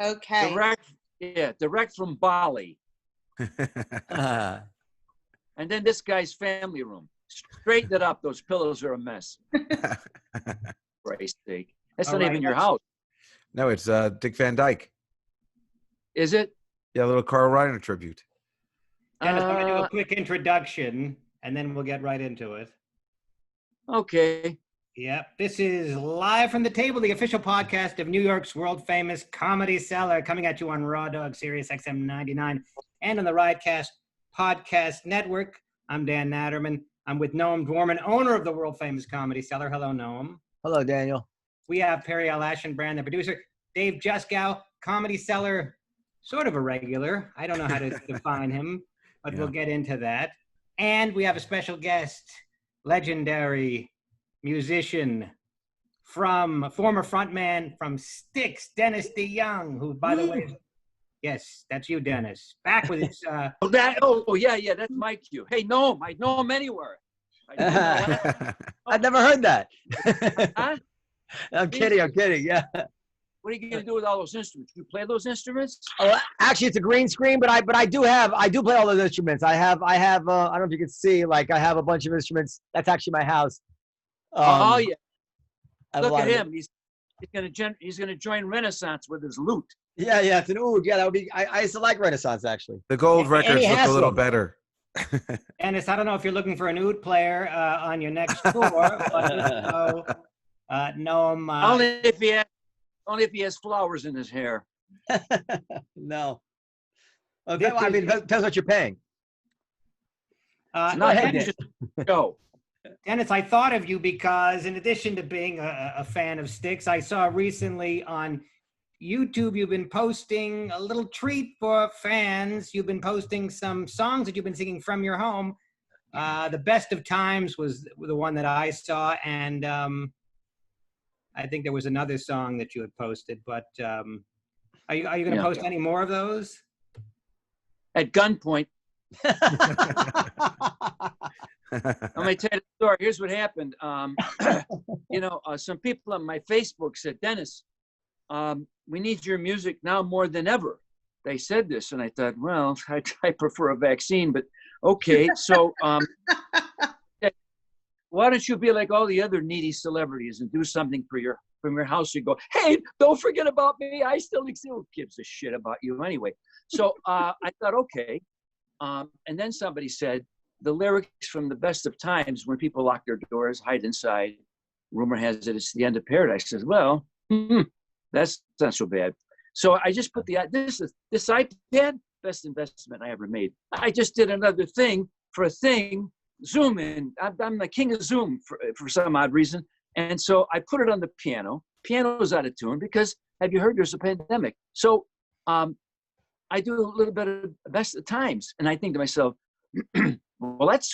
Okay. Direct from Bali. Uh, And then this guy's family room. Straighten it up. Those pillows are a mess. Christ's sake. That's not even your house. No, it's Dick Van Dyke. Is it? Yeah, a little Carl Reiner tribute. Dennis, I'm going to do a quick introduction, and then we'll get right into it. Okay. Yep. This is Live from the Table, the official podcast of New York's world-famous Comedy Cellar, coming at you on Raw Dog, Sirius XM 99, and on the Riotcast Podcast Network. I'm Dan Naturman. I'm with Noam Dworman, owner of the world-famous Comedy Cellar. Hello, Noam. hello, Daniel. We have Periel Aschenbrand, the producer. Dave Juskow, Comedy Cellar, sort of a regular. I don't know how to define him, but we'll get into that. And we have a special guest, legendary musician from former frontman from Styx, Dennis DeYoung, who, by the way, yes, that's you, Dennis. Back with his. Yeah, that's my cue. Hey, Noam, I know him anywhere. I've never heard that. Huh? I'm kidding, yeah. What are you going to do with all those instruments? You play those instruments? Oh, actually, it's a green screen, but I do play all those instruments. I don't know if you can see, like, I have a bunch of instruments. That's actually my house. Oh yeah. Look at him. He's going to join Renaissance with his lute. Yeah, it's an oud. Yeah, that would be. I used to like Renaissance, actually. The gold records look a little better. Dennis, I don't know if you're looking for an oud player on your next tour, but Noam. Only if he has flowers in his hair. No. Okay, well, I mean, depends what you're paying. Go. Dennis, I thought of you because in addition to being a fan of Styx, I saw recently on YouTube you've been posting a little treat for fans. You've been posting some songs that you've been singing from your home. The Best of Times was the one that I saw, and I think there was another song that you had posted, but are you going to post any more of those? At gunpoint. Let me tell you the story. Here's what happened. Some people on my Facebook said, Dennis, we need your music now more than ever. They said this, and I thought, well, I prefer a vaccine, but okay. So why don't you be like all the other needy celebrities and do something from your house? You go, hey, don't forget about me. I still exist. Who gives a shit about you anyway? So I thought, okay. And then somebody said, the lyrics from The Best of Times, when people lock their doors, hide inside, rumor has it it's the end of paradise. I says, well, that's not so bad. So I just put this iPad, best investment I ever made. I just did another thing for a thing, Zoom in. I'm the king of Zoom for some odd reason. And so I put it on the piano. Piano's out of tune because, have you heard there's a pandemic? So I do a little bit of Best of Times. And I think to myself, well, that's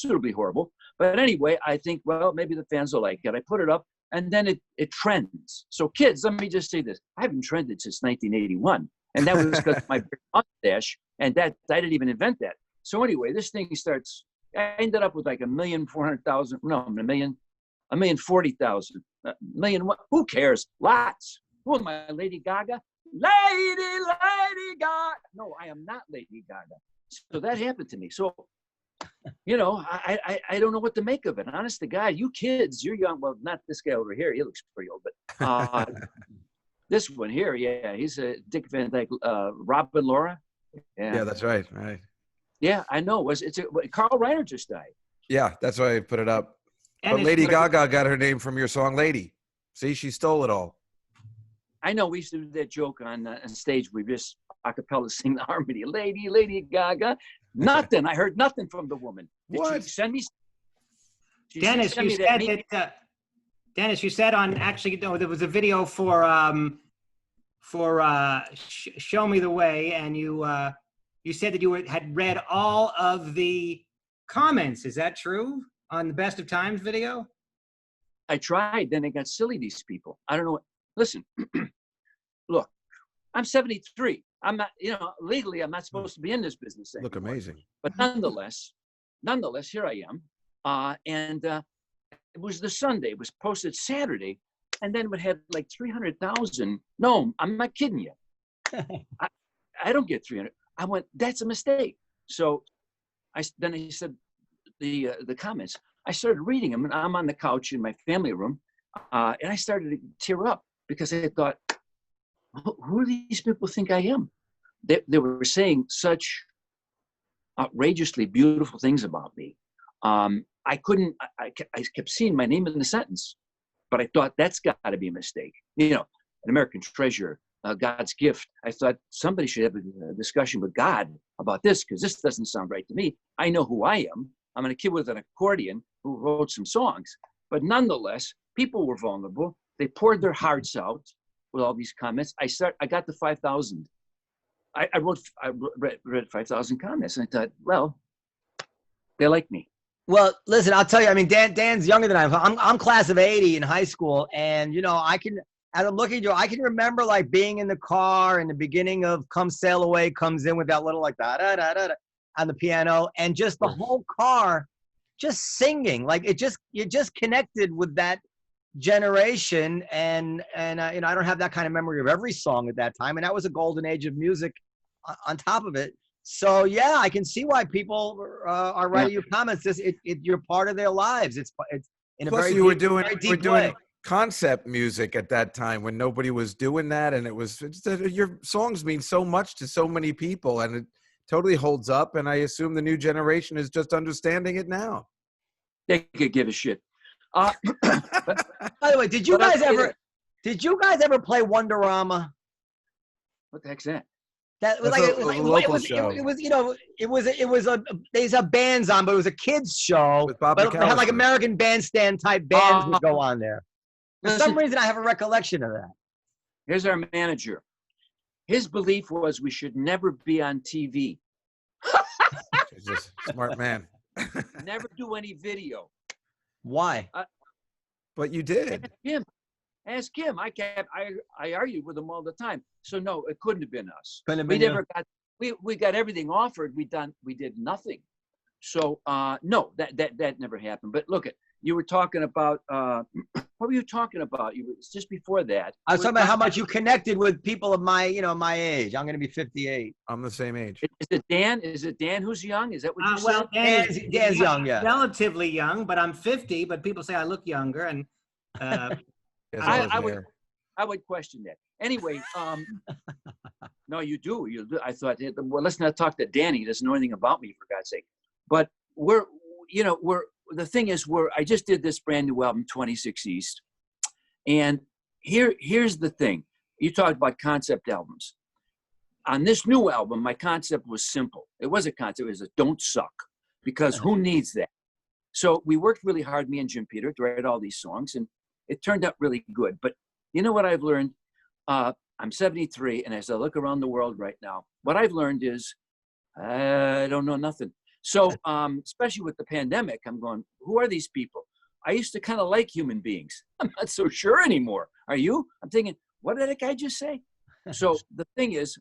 suitably horrible. But anyway, I think, well, maybe the fans will like it. I put it up, and then it trends. So kids, let me just say this. I haven't trended since 1981. And that was because of my mustache, and that I didn't even invent that. So anyway, this thing starts, I ended up with like 1,400,000, no, 1,040,000, million, who cares? Lots. Who am I, Lady Gaga? Lady Gaga. No, I am not Lady Gaga. So that happened to me. So, I don't know what to make of it. Honest to God, you kids, you're young. Well, not this guy over here. He looks pretty old, but this one here, yeah, he's a Dick Van Dyke, Robin Laura. Yeah, that's right. Right. Yeah, I know. Carl Reiner just died. Yeah, that's why I put it up. But Lady Gaga got her name from your song Lady. See, she stole it all. I know. We used to do that joke on stage. We just a cappella sing the harmony. Lady Gaga. Nothing. I heard nothing from the woman. Did she send me? Dennis, you said that. Dennis, you said on there was a video for Show Me the Way, and you said that you had read all of the comments. Is that true on the Best of Times video? I tried. Then they got silly. These people. I don't know. Listen, look, I'm 73. I'm not, legally, I'm not supposed to be in this business anymore. Look amazing. But nonetheless, here I am. And it was the Sunday. It was posted Saturday. And then it had like 300,000. No, I'm not kidding you. I don't get 300. I went, that's a mistake. So then he said the comments. I started reading them, and I'm on the couch in my family room, and I started to tear up because I thought, who do these people think I am? They were saying such outrageously beautiful things about me. I kept seeing my name in the sentence, but I thought that's got to be a mistake. You know, an American treasure, God's gift. I thought somebody should have a discussion with God about this, because this doesn't sound right to me. I know who I am. I'm a kid with an accordion who wrote some songs, but nonetheless, people were vulnerable. They poured their hearts out with all these comments. I got to 5,000. I read 5,000 comments, and I thought, well, they like me. Well, listen, I'll tell you. I mean, Dan's younger than I am. I'm class of '80 in high school, and as I'm looking at you, I can remember like being in the car in the beginning of "Come Sail Away" comes in with that little like da da da da on the piano, and just the whole car just singing, like it just connected with that generation, and I don't have that kind of memory of every song at that time, and that was a golden age of music on top of it. So yeah, I can see why people are writing you comments. You're part of their lives. It's in a Plus very you were deep, doing very deep way. concept music at that time when nobody was doing that, and your songs mean so much to so many people, and it totally holds up. And I assume the new generation is just understanding it now. They could give a shit. By the way, did you guys ever play Wonderama? What the heck's that? That was That's like a local show. There's a bands on, but it was a kids show. With Bob But they had like McAllister. American Bandstand type bands would go on there. For some reason, I have a recollection of that. Here's our manager. His belief was we should never be on TV. He's a smart man. Never do any video. Why? But you did. Ask him. I argued with him all the time. So no, it couldn't have been us. We got everything offered. We did nothing. So no, that never happened. But look, you were talking about what were you talking about? Just before that. I was talking about how much you connected with people of my age. I'm going to be 58. I'm the same age. Is it Dan? Is it Dan who's young? Is that what you said? Dan's young, yeah. Relatively young, but I'm 50. But people say I look younger, and I would question that. Anyway, no, you do. I thought, well, let's not talk to Danny. He doesn't know anything about me, for God's sake. But the thing is, I just did this brand new album, 26 East. And here's the thing. You talked about concept albums. On this new album, my concept was simple. It was a concept. It was don't suck, because who needs that? So we worked really hard, me and Jim Peter, to write all these songs, and it turned out really good. But you know what I've learned? I'm 73, and as I look around the world right now, what I've learned is I don't know nothing. So especially with the pandemic, I'm going, who are these people? I used to kind of like human beings. I'm not so sure anymore. Are you? I'm thinking, what did that guy just say? So the thing is,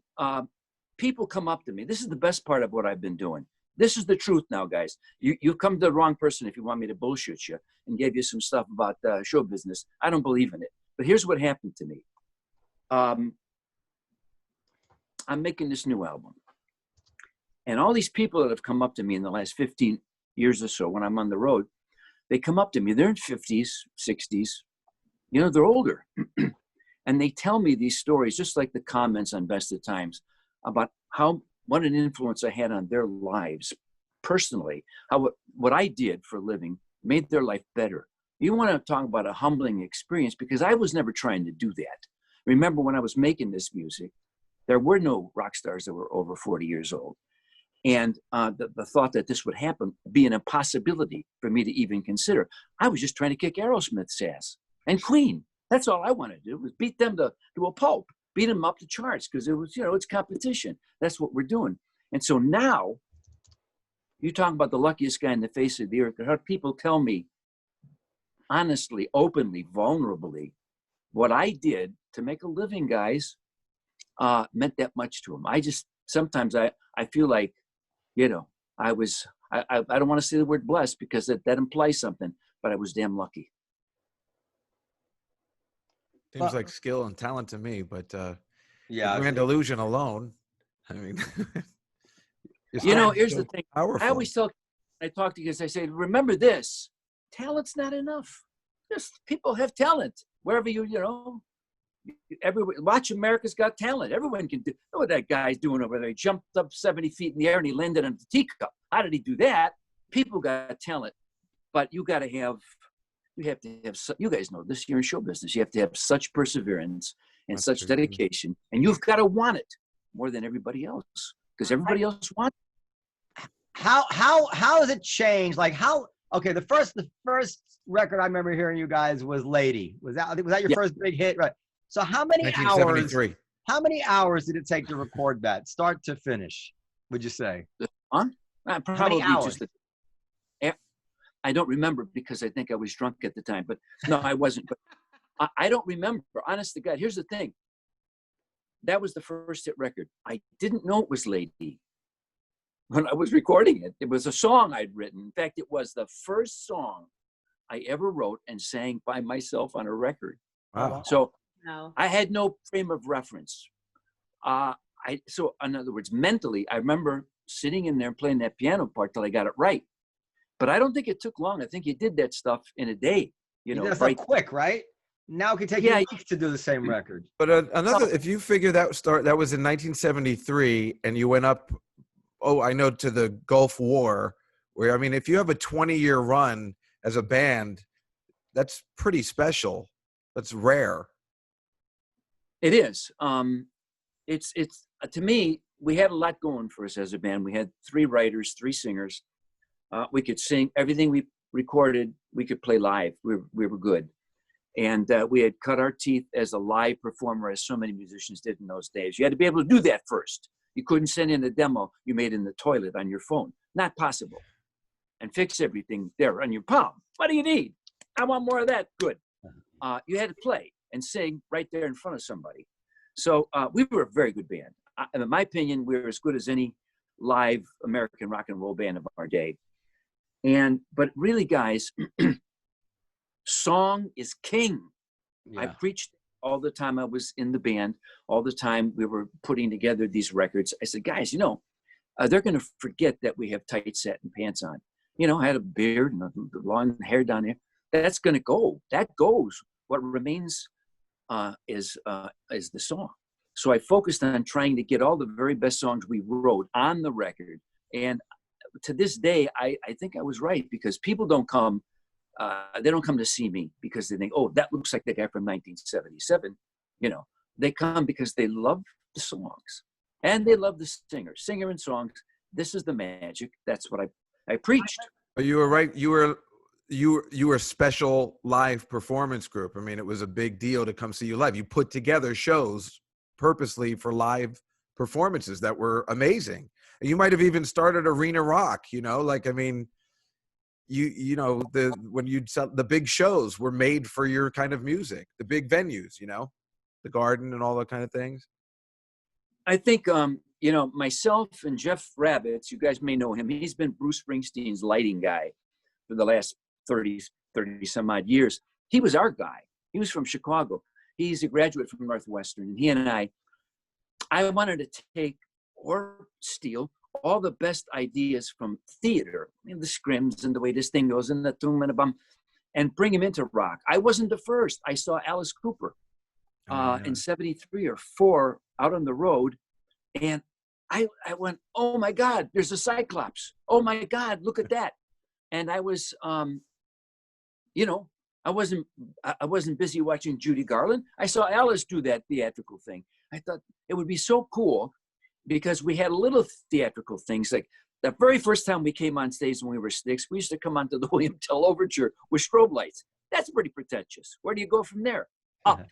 people come up to me. This is the best part of what I've been doing. This is the truth now, guys. You've come to the wrong person if you want me to bullshit you and give you some stuff about show business. I don't believe in it. But here's what happened to me. I'm making this new album. And all these people that have come up to me in the last 15 years or so when I'm on the road, they come up to me. They're in 50s, 60s. They're older. And they tell me these stories, just like the comments on Best of Times, about what an influence I had on their lives personally, how what I did for a living made their life better. You want to talk about a humbling experience, because I was never trying to do that. Remember, when I was making this music, there were no rock stars that were over 40 years old. And the thought that this would happen be an impossibility for me to even consider. I was just trying to kick Aerosmith's ass and Queen. That's all I wanted to do, was beat them to a pulp, beat them up the charts, because it was, it's competition. That's what we're doing. And so now, you talk about the luckiest guy in the face of the earth. I heard people tell me, honestly, openly, vulnerably, what I did to make a living, guys, meant that much to them. Sometimes I feel like, I don't want to say the word blessed, because that implies something, but I was damn lucky. Seems like skill and talent to me, but Yeah. Grand Illusion alone. I mean, You know, songs are here's so the thing. powerful. I always tell, I talk to you guys, I say, remember this, talent's not enough. Just people have talent wherever you know, everyone, watch America's Got Talent. Everyone can do, know what that guy's doing over there. He jumped up 70 feet in the air and he landed on the teacup. How did he do that? People got talent, but you got to have, you have to have, you guys know this, you're in show business. You have to have such perseverance and That's such true. dedication, and you've got to want it more than everybody else, because everybody else wants it. How has it changed? Like how? Okay, the first record I remember hearing you guys was "Lady." Was that your Yeah. first big hit? Right. So how many hours? 1973. How many hours did it take to record that, start to finish? Would you say? Huh? Probably hours? just I don't remember because I think I was drunk at the time, but no, I wasn't. But I don't remember. Honest to God, here's the thing. That was the first hit record. I didn't know it was Lady when I was recording it. It was a song I'd written. In fact, it was the first song I ever wrote and sang by myself on a record. Wow. So No. I had no frame of reference. So in other words, mentally, I remember sitting in there playing that piano part till I got it right. But I don't think it took long. I think you did that stuff in a day. You know, that's right? quick, right? Now it can take Yeah. you weeks to do the same record. But another, if you figure that was in 1973, and you went up, I know, to the Gulf War, where, I mean, if you have a 20-year run as a band, that's pretty special. That's rare. It is. It's to me, we had a lot going for us as a band. We had 3 writers, 3 singers. We could sing everything we recorded. We could play live. We were good. And we had cut our teeth as a live performer, as so many musicians did in those days. You had to be able to do that first. You couldn't send in a demo you made in the toilet on your phone. Not possible. And fix everything there on your palm. What do you need? I want more of that. Good. You had to play and sing right there in front of somebody. So we were a very good band. In my opinion, we were as good as any live American rock and roll band of our day. But really, guys, song is king. Yeah. I preached all the time I was in the band, all the time we were putting together these records. I said, guys, you know, they're going to forget that we have tight satin pants on. You know, I had a beard and the long hair down here. That's going to go. That goes. What remains is the song. So I focused on trying to get all the very best songs we wrote on the record. And to this day, I think I was right, because people don't come, they don't come to see me because they think, oh, that looks like the guy from 1977. You know, they come because they love the songs and they love the singer and songs. This is the magic. That's what I preached. But you were right. You were a special live performance group. I mean, it was a big deal to come see you live. You put together shows purposely for live performances that were amazing. You might have even started Arena Rock, you know, like, I mean, you know, when you'd sell, the big shows were made for your kind of music, the big venues, you know, the Garden and all that kind of things. I think, you know, myself and Jeff Rabbits, you guys may know him. He's been Bruce Springsteen's lighting guy for the last 30 some odd years. He was our guy. He was from Chicago. He's a graduate from Northwestern. And he and I wanted to take or steal all the best ideas from theater, you know, the scrims and the way this thing goes and the boom and a bum, and bring him into rock. I wasn't the first. I saw Alice Cooper in 73 or 4 out on the road. And I went, oh my God, there's a Cyclops. Oh my God, look at that. And I was, you know, I wasn't busy watching Judy Garland. I saw Alice do that theatrical thing. I thought it would be so cool, because we had little theatrical things. Like the very first time we came on stage when we were Styx, we used to come onto the William Tell Overture with strobe lights. That's pretty pretentious. Where do you go from there? Up.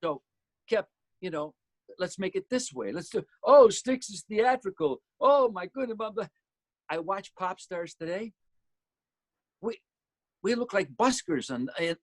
So kept, you know, let's make it this way. Let's do, oh, Styx is theatrical. Oh my goodness. Blah, blah. I watch pop stars today. We look like buskers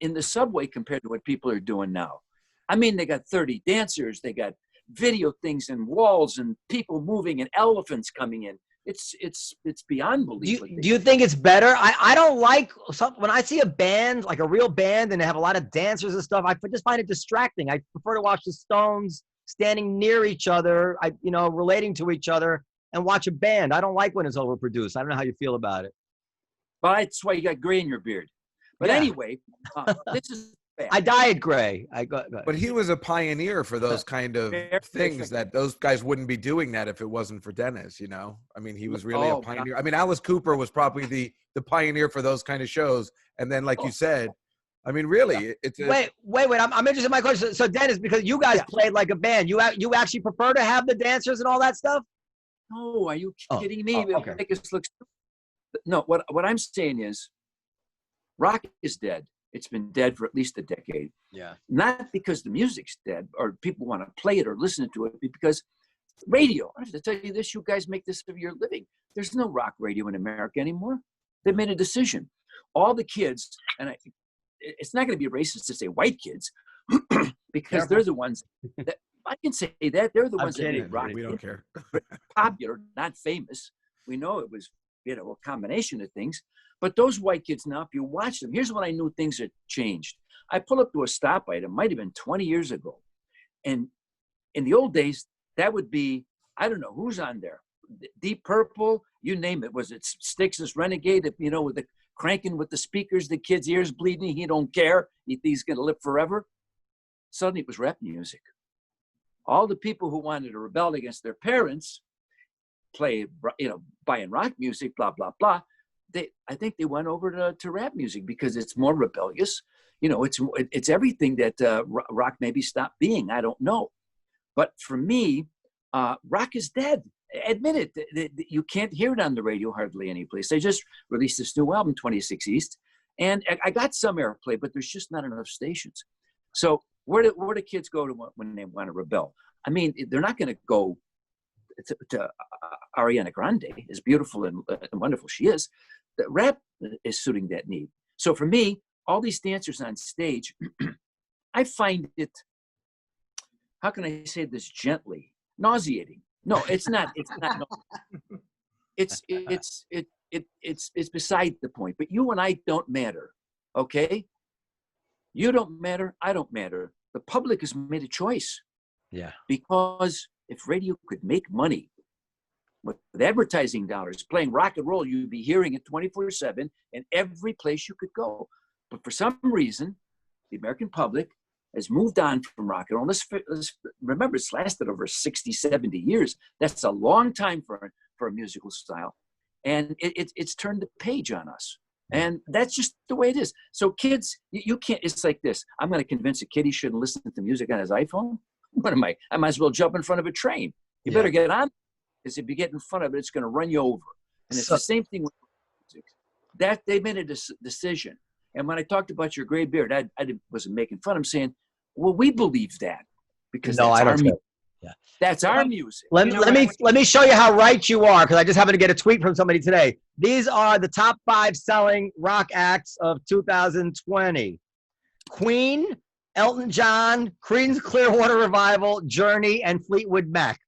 in the subway compared to what people are doing now. I mean, they got 30 dancers. They got video things and walls and people moving and elephants coming in. It's beyond belief. Do you think it's better? I don't like when I see a band, like a real band, and they have a lot of dancers and stuff. I just find it distracting. I prefer to watch the Stones standing near each other, relating to each other and watch a band. I don't like when it's overproduced. I don't know how you feel about it. Well, that's why you got gray in your beard. But Yeah. anyway, this is bad. I dyed gray. But he was a pioneer for those kind of things that those guys wouldn't be doing that if it wasn't for Dennis, you know? I mean, he was really a pioneer. I mean, Alice Cooper was probably the pioneer for those kind of shows. And then, like you said, I mean, really, it's wait. I'm interested in my question. So, Dennis, because you guys played like a band, you actually prefer to have the dancers and all that stuff? No, are you kidding me? Okay. Make us look stupid. No, what I'm saying is, rock is dead. It's been dead for at least a decade. Yeah. Not because the music's dead or people want to play it or listen to it, but because radio. I have to tell you this, you guys make this of your living. There's no rock radio in America anymore. They made a decision. All the kids, and it's not going to be racist to say white kids, because they're the ones that, I can say that, they're the ones that made rock. We don't care. Popular, not famous. We know it was, a combination of things. But those white kids now, if you watch them, here's when I knew things had changed. I pull up to a stoplight, it might have been 20 years ago. And in the old days, that would be, I don't know, who's on there? Deep Purple, you name it. Was it Styx's Renegade, with the cranking with the speakers, the kid's ears bleeding, he don't care, he's going to live forever? Suddenly it was rap music. All the people who wanted to rebel against their parents, play, buying rock music, blah, blah, blah. I think they went over to rap music because it's more rebellious. It's everything that rock maybe stopped being. I don't know. But for me, rock is dead. Admit it. You can't hear it on the radio hardly any place. They just released this new album, 26 East, and I got some airplay, but there's just not enough stations. So where do kids go to when they want to rebel? I mean, they're not going to go to Ariana Grande, as beautiful and wonderful she is. The rap is suiting that need. So for me, all these dancers on stage, I find it, how can I say this gently, nauseating. No, it's not. It's not. It's beside the point. But you and I don't matter, okay? You don't matter. I don't matter. The public has made a choice. Yeah. Because if radio could make money with advertising dollars, playing rock and roll, you'd be hearing it 24/7 in every place you could go. But for some reason, the American public has moved on from rock and roll. Let's remember, it's lasted over 60, 70 years. That's a long time for a musical style. And it's turned the page on us. And that's just the way it is. So kids, you can't, it's like this. I'm going to convince a kid he shouldn't listen to music on his iPhone. What am I? I might as well jump in front of a train. You better get on, because if you get in front of it, it's going to run you over. And it's the same thing with music. That they made a decision. And when I talked about your gray beard, I wasn't making fun. I'm saying, well, we believe that because that's our music. Yeah. That's our music. Let me show you how right you are, because I just happened to get a tweet from somebody today. These are the top 5 selling rock acts of 2020. Queen, Elton John, Creedence Clearwater Revival, Journey, and Fleetwood Mac.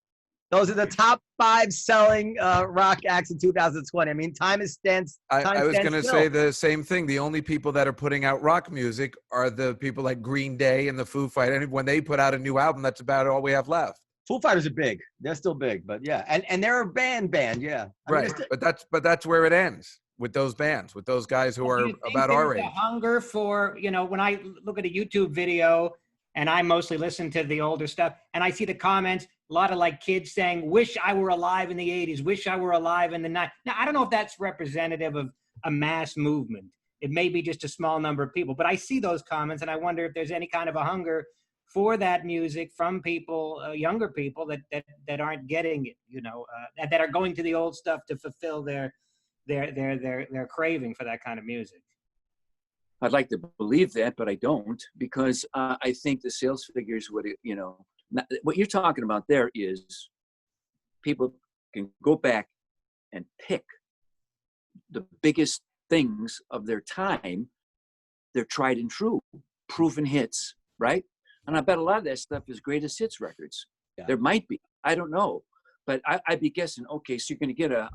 Those are the top 5 selling rock acts in 2020. I mean, time stands. I was going to say the same thing. The only people that are putting out rock music are the people like Green Day and the Foo Fighters. And when they put out a new album, that's about all we have left. Foo Fighters are big. They're still big, but yeah, and they're a band, yeah. Right, but that's where it ends with those bands, with those guys who are about our age. The hunger for, when I look at a YouTube video, and I mostly listen to the older stuff, and I see the comments, a lot of like kids saying, "Wish I were alive in the '80s. Wish I were alive in the '90s." Now, I don't know if that's representative of a mass movement. It may be just a small number of people, but I see those comments, and I wonder if there's any kind of a hunger for that music from people, younger people that aren't getting it, that are going to the old stuff to fulfill their craving for that kind of music. I'd like to believe that, but I don't, because I think the sales figures would, what you're talking about there is people can go back and pick the biggest things of their time. They're tried and true, proven hits, right? And I bet a lot of that stuff is greatest hits records. Yeah. There might be, I don't know, but I'd be guessing. Okay, so you're going to get a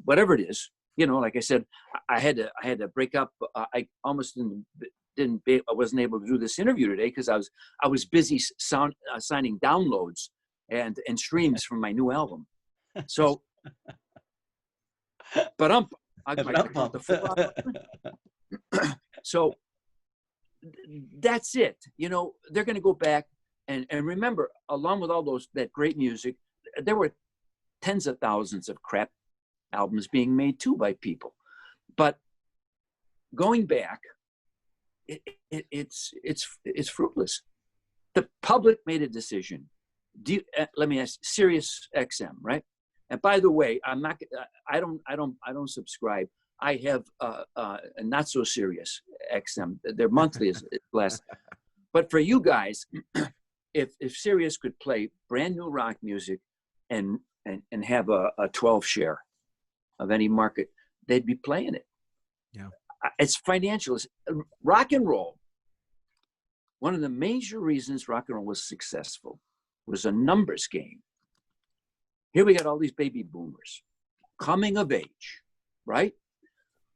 whatever it is. Like I said, I had to break up. I almost in the I wasn't able to do this interview today because I was busy signing downloads and streams from my new album. So, but I got the full So that's it. You know, they're going to go back and remember, along with all that great music, there were tens of thousands of crap albums being made too by people. But going back, it's fruitless. The public made a decision. Let me ask, Sirius XM, right? And by the way, I don't subscribe. I have a not so serious XM. Their monthly is less. But for you guys, if Sirius could play brand new rock music and have a 12 share of any market, they'd be playing it. Yeah. It's financial. Rock and roll. One of the major reasons rock and roll was successful was a numbers game. Here we got all these baby boomers coming of age, right?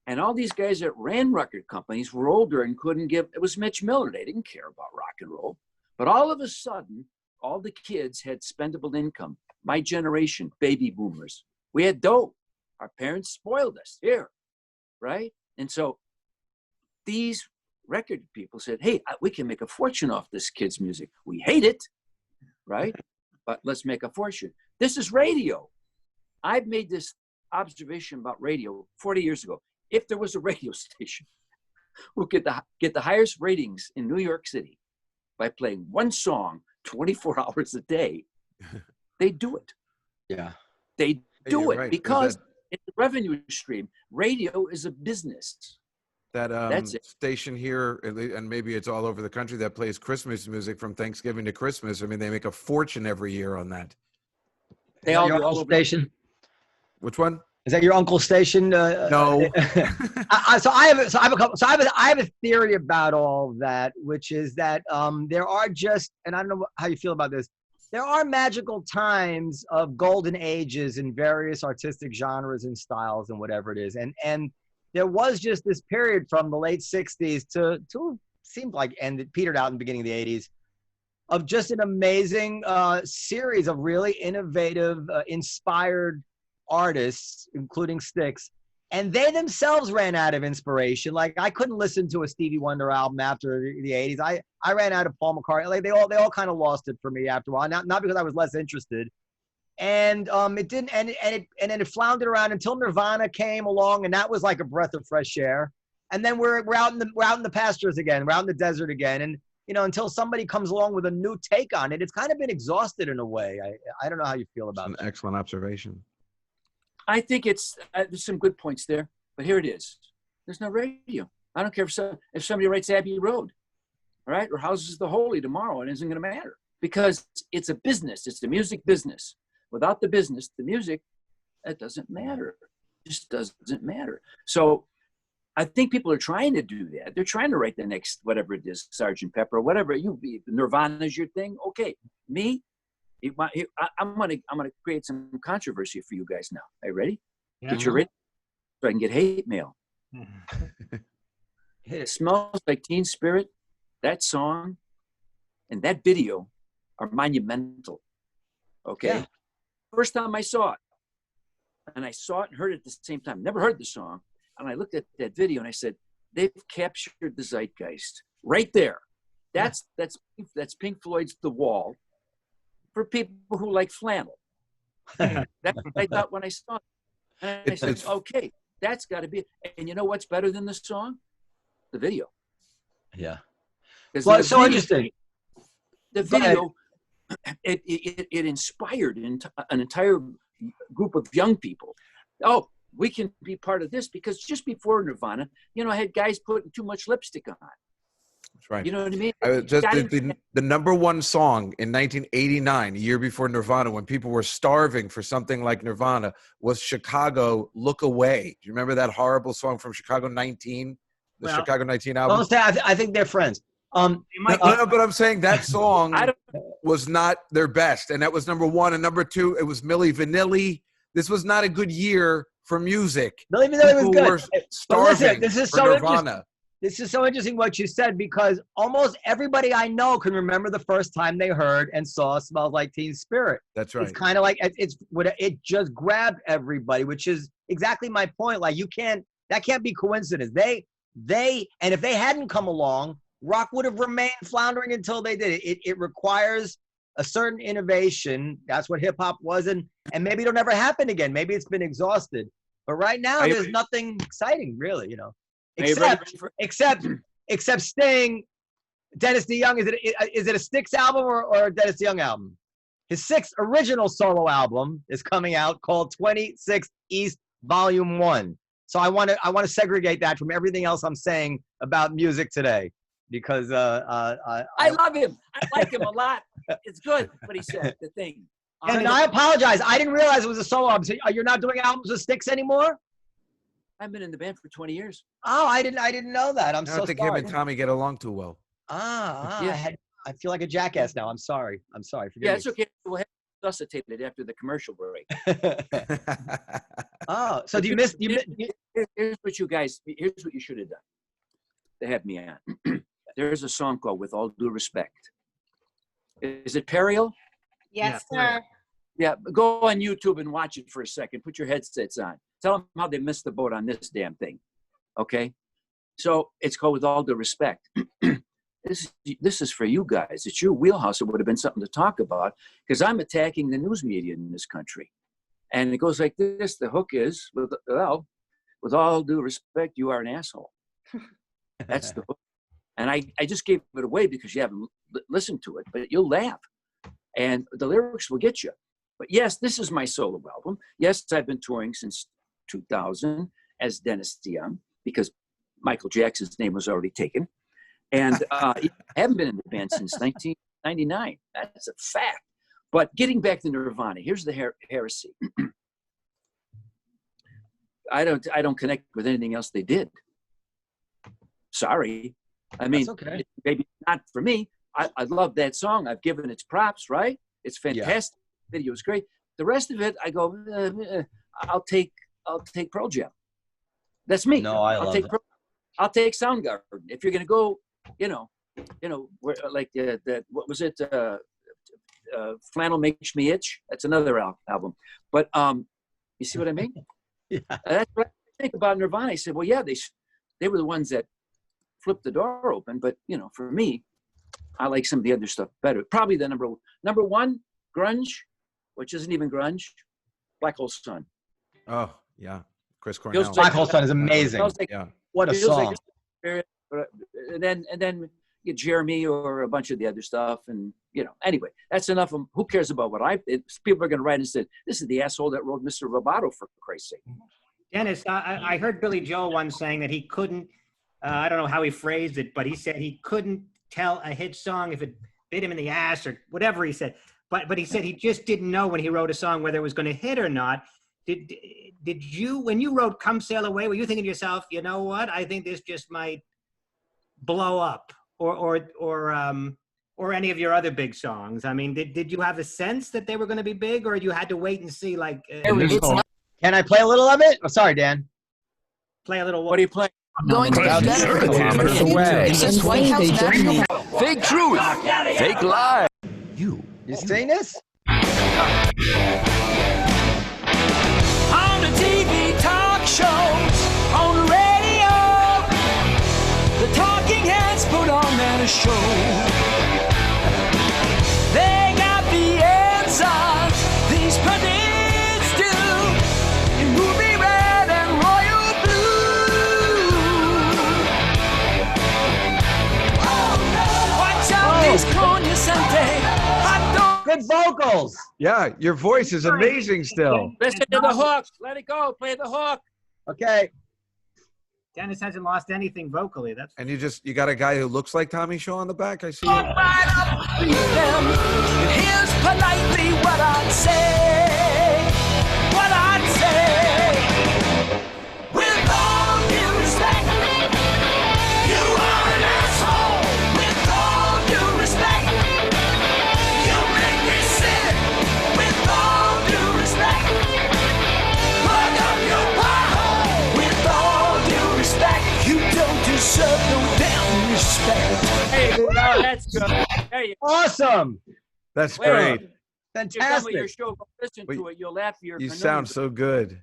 And all these guys that ran record companies were older and couldn't give, it was Mitch Miller. They didn't care about rock and roll. But all of a sudden, all the kids had spendable income. My generation, baby boomers. We had dough. Our parents spoiled us here, right? And so these record people said, hey, we can make a fortune off this kid's music. We hate it, right? But let's make a fortune. This is radio. I've made this observation about radio 40 years ago. If there was a radio station who could get the highest ratings in New York City by playing one song 24 hours a day, they do it. Yeah. They do it right. because it's a revenue stream. Radio is a business. That's station here, and maybe it's all over the country, that plays Christmas music from Thanksgiving to Christmas. I mean, they make a fortune every year on that. They all do all over station. Which one? Is that your uncle's station? No. I have a theory about all of that, which is that there are just, and I don't know how you feel about this, there are magical times of golden ages in various artistic genres and styles and whatever it is. And there was just this period from the late 60s to seemed like ended, petered out in the beginning of the 80s, of just an amazing series of really innovative, inspired artists, including Styx, and they themselves ran out of inspiration. Like, I couldn't listen to a Stevie Wonder album after the 80s. I ran out of Paul McCartney. Like, they all kind of lost it for me after a while. Not because I was less interested. And it didn't, and then it floundered around until Nirvana came along, and that was like a breath of fresh air. And then we're out in the pastures again, we're out in the desert again, and you know, until somebody comes along with a new take on it, it's kind of been exhausted in a way. I don't know how you feel about that. Excellent observation. I think there's some good points there, but here it is. There's no radio. I don't care if somebody writes Abbey Road, all right, or Houses the Holy tomorrow, it isn't going to matter because it's a business. It's the music business. Without the business, the music, that doesn't matter. It just doesn't matter. So I think people are trying to do that. They're trying to write the next, whatever it is, Sgt. Pepper, whatever Nirvana is your thing. Okay, me, I'm gonna create some controversy for you guys now. Are you ready? Yeah. Get you ready so I can get hate mail. It Smells Like Teen Spirit, that song and that video are monumental. Okay. Yeah. First time I saw it, and I saw it and heard it at the same time. Never heard the song. And I looked at that video and I said, they've captured the zeitgeist right there. That's Pink Floyd's The Wall for people who like flannel. That's what I thought when I saw it. And I said, okay, that's got to be it. And you know what's better than the song? The video. Yeah. Well, it's so interesting. The video, it inspired an entire group of young people. Oh, we can be part of this, because just before Nirvana, you know, I had guys putting too much lipstick on. That's right. You know what I mean? The number one song in 1989, a year before Nirvana, when people were starving for something like Nirvana, was Chicago, Look Away. Do you remember that horrible song from Chicago 19? The Chicago 19 album? I think they're friends. No, but I'm saying that song was not their best. And that was number one. And number two, it was Milli Vanilli. This was not a good year for music. Milli Vanilli was good. Starving this is for so Nirvana. This is so interesting what you said, because almost everybody I know can remember the first time they heard and saw Smells Like Teen Spirit. That's right. It's kind of like it just grabbed everybody, which is exactly my point. Like that can't be coincidence. And if they hadn't come along, rock would have remained floundering until they did it. It requires a certain innovation. That's what hip hop was, and maybe it'll never happen again. Maybe it's been exhausted. But right now, there's nothing exciting, really. Except Sting, Dennis DeYoung. Is it a Styx album or a Dennis DeYoung album? His 6th original solo album is coming out, called 26 East Volume 1. So I want to segregate that from everything else I'm saying about music today, because I love him. I like him a lot. It's good what he said. The thing. And I apologize. I didn't realize it was a solo album. So you're not doing albums with Styx anymore? I've been in the band for 20 years. Oh, I didn't know that. I don't think him and Tommy get along too well. Yeah. I feel like a jackass now. I'm sorry. Forgive me. It's okay. We'll have to resuscitate it after the commercial break. So do you miss? Here's what you should have done. They had me on. There's a song called "With All Due Respect." Is it Periel? Yes, sir. Yeah, go on YouTube and watch it for a second. Put your headsets on. Tell them how they missed the boat on this damn thing. Okay? So it's called "With All Due Respect." This is for you guys. It's your wheelhouse. It would have been something to talk about, because I'm attacking the news media in this country. And it goes like this. The hook is, with all due respect, you are an asshole. That's the hook. And I just gave it away because you haven't listened to it, but you'll laugh. And the lyrics will get you. But yes, this is my solo album. Yes, I've been touring since 2000 as Dennis DeYoung, because Michael Jackson's name was already taken. And I haven't been in the band since 1999. That's a fact. But getting back to Nirvana, here's the heresy. I don't connect with anything else they did. Sorry. I mean, okay. Maybe not for me. I love that song. I've given its props, right? It's fantastic. The video is great. The rest of it, I go, I'll take Pearl Jam. That's me. No, I'll take Soundgarden. If you're gonna go, where, like what was it? Flannel Makes Me Itch. That's another album. But you see what I mean? Yeah. That's what I think about Nirvana. I said, well, yeah, they were the ones that flipped the door open. But for me, I like some of the other stuff better. Probably the number one, grunge, which isn't even grunge, Black Hole Sun. Oh yeah, Chris Cornell. Black Hole Sun is amazing. What a song. Like, and then get Jeremy or a bunch of the other stuff, and anyway, that's enough. Who cares about what people are going to write and say, this is the asshole that wrote Mr. Roboto, for Christ's sake. Dennis, I heard Billy Joel once saying that he couldn't, I don't know how he phrased it, but he said he couldn't tell a hit song if it bit him in the ass or whatever he said. But he said he just didn't know when he wrote a song whether it was going to hit or not. Did you, when you wrote Come Sail Away, were you thinking to yourself, you know what, I think this just might blow up, or any of your other big songs? I mean, did you have a sense that they were going to be big, or you had to wait and see? Like, can I play a little of it? Oh, sorry, Dan. Play a little. What are you playing? Going to kilometers away. Fake truth, fake lie. You saying this? On the TV talk shows, on the radio, the talking heads put on their show. They got the answers, these pundits do, in movie red and royal blue. Oh no! Watch out, these cognoscente. Good vocals. Yeah, your voice is amazing still. Listen to the hook. Let it go. Play the hook. Okay. Dennis hasn't lost anything vocally. That's. And you got a guy who looks like Tommy Shaw in the back. I see it. Right up with them. Here's politely what I'd say. What I'd say. With all due respect, you are an asshole. With all due respect, you make me sick. With all due respect, plug up your pothole. With all due respect, you don't deserve no There you go. Awesome. That's Well, great. You're done with Fantastic. your show. Go listen to it. You'll laugh your. You sound so good.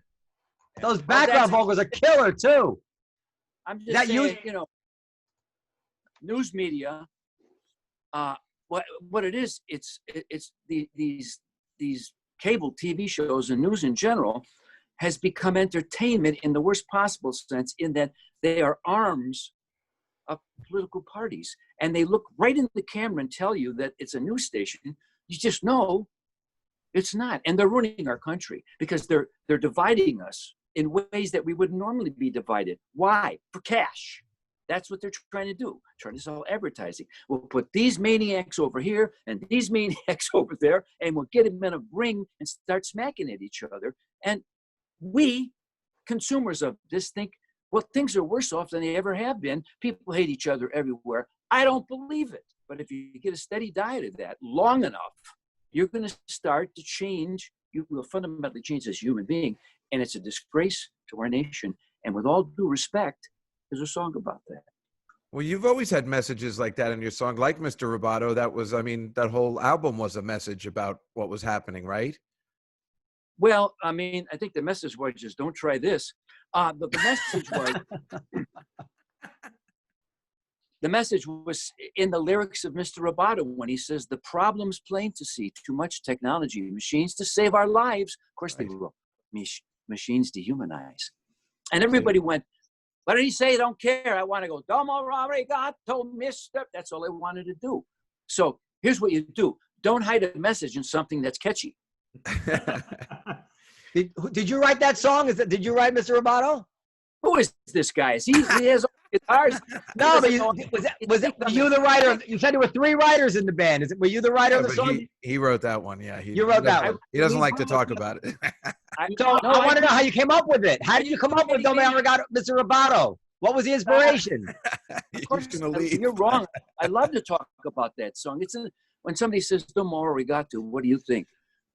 Those background vocals are killer too. I'm just that saying, you- you know, news media. What it is? It's these cable TV shows and news in general has become entertainment in the worst possible sense, in that they are arms of political parties, and they look right in the camera and tell you that it's a news station. You just know it's not, and they're ruining our country because they're dividing us in ways that we would normally be divided. Why? For cash. That's what they're trying to do, trying to sell advertising. We'll put these maniacs over here and these maniacs over there, and we'll get them in a ring and start smacking at each other. And we, consumers of this, think, well, things are worse off than they ever have been. People hate each other everywhere. I don't believe it. But if you get a steady diet of that long enough, you're going to start to change. You will fundamentally change as a human being. And it's a disgrace to our nation. And with all due respect, there's a song about that. Well, you've always had messages like that in your song, like Mr. Roboto. That was, I mean, that whole album was a message about what was happening, right? Well, I mean, I think the message was just don't try this. The message was the message was in the lyrics of Mr. Roboto when he says, the problem's plain to see, too much technology, machines to save our lives. Of course they will. Machines dehumanize. And everybody went, what did he say? Don't care. I want to go, domo arigato, mister. That's all I wanted to do. So here's what you do. Don't hide a message in something that's catchy. Did you write that song? Did you write Mr. Roboto? Who is this guy? He has guitars. No, but were you the writer? You said there were 3 writers in the band. Were you the writer of the song? He wrote that one. Yeah, you wrote that one. He doesn't like to talk about it. I want to know how you came up with it. How did you come up with Domo Arigato, Mr. Roboto? What was the inspiration? Of course, you're wrong. I love to talk about that song. When somebody says Domo Arigato, what do you think?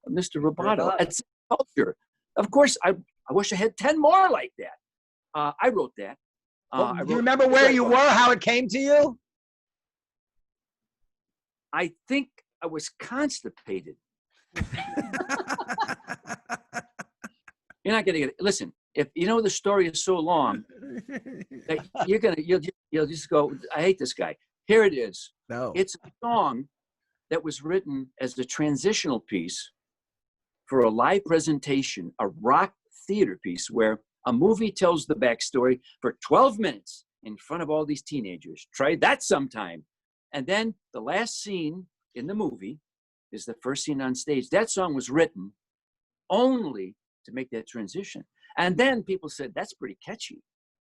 Mr. Roboto. It's culture. Of course, I wish I had 10 more like that. I wrote that. Do you remember where you were, how it came to you? I think I was constipated. You're not gonna get it. Listen, if you know the story is so long, that you'll just go, I hate this guy. Here it is. No. It's a song that was written as a transitional piece for a live presentation, a rock theater piece where a movie tells the backstory for 12 minutes in front of all these teenagers. Try that sometime. And then the last scene in the movie is the first scene on stage. That song was written only to make that transition. And then people said, that's pretty catchy.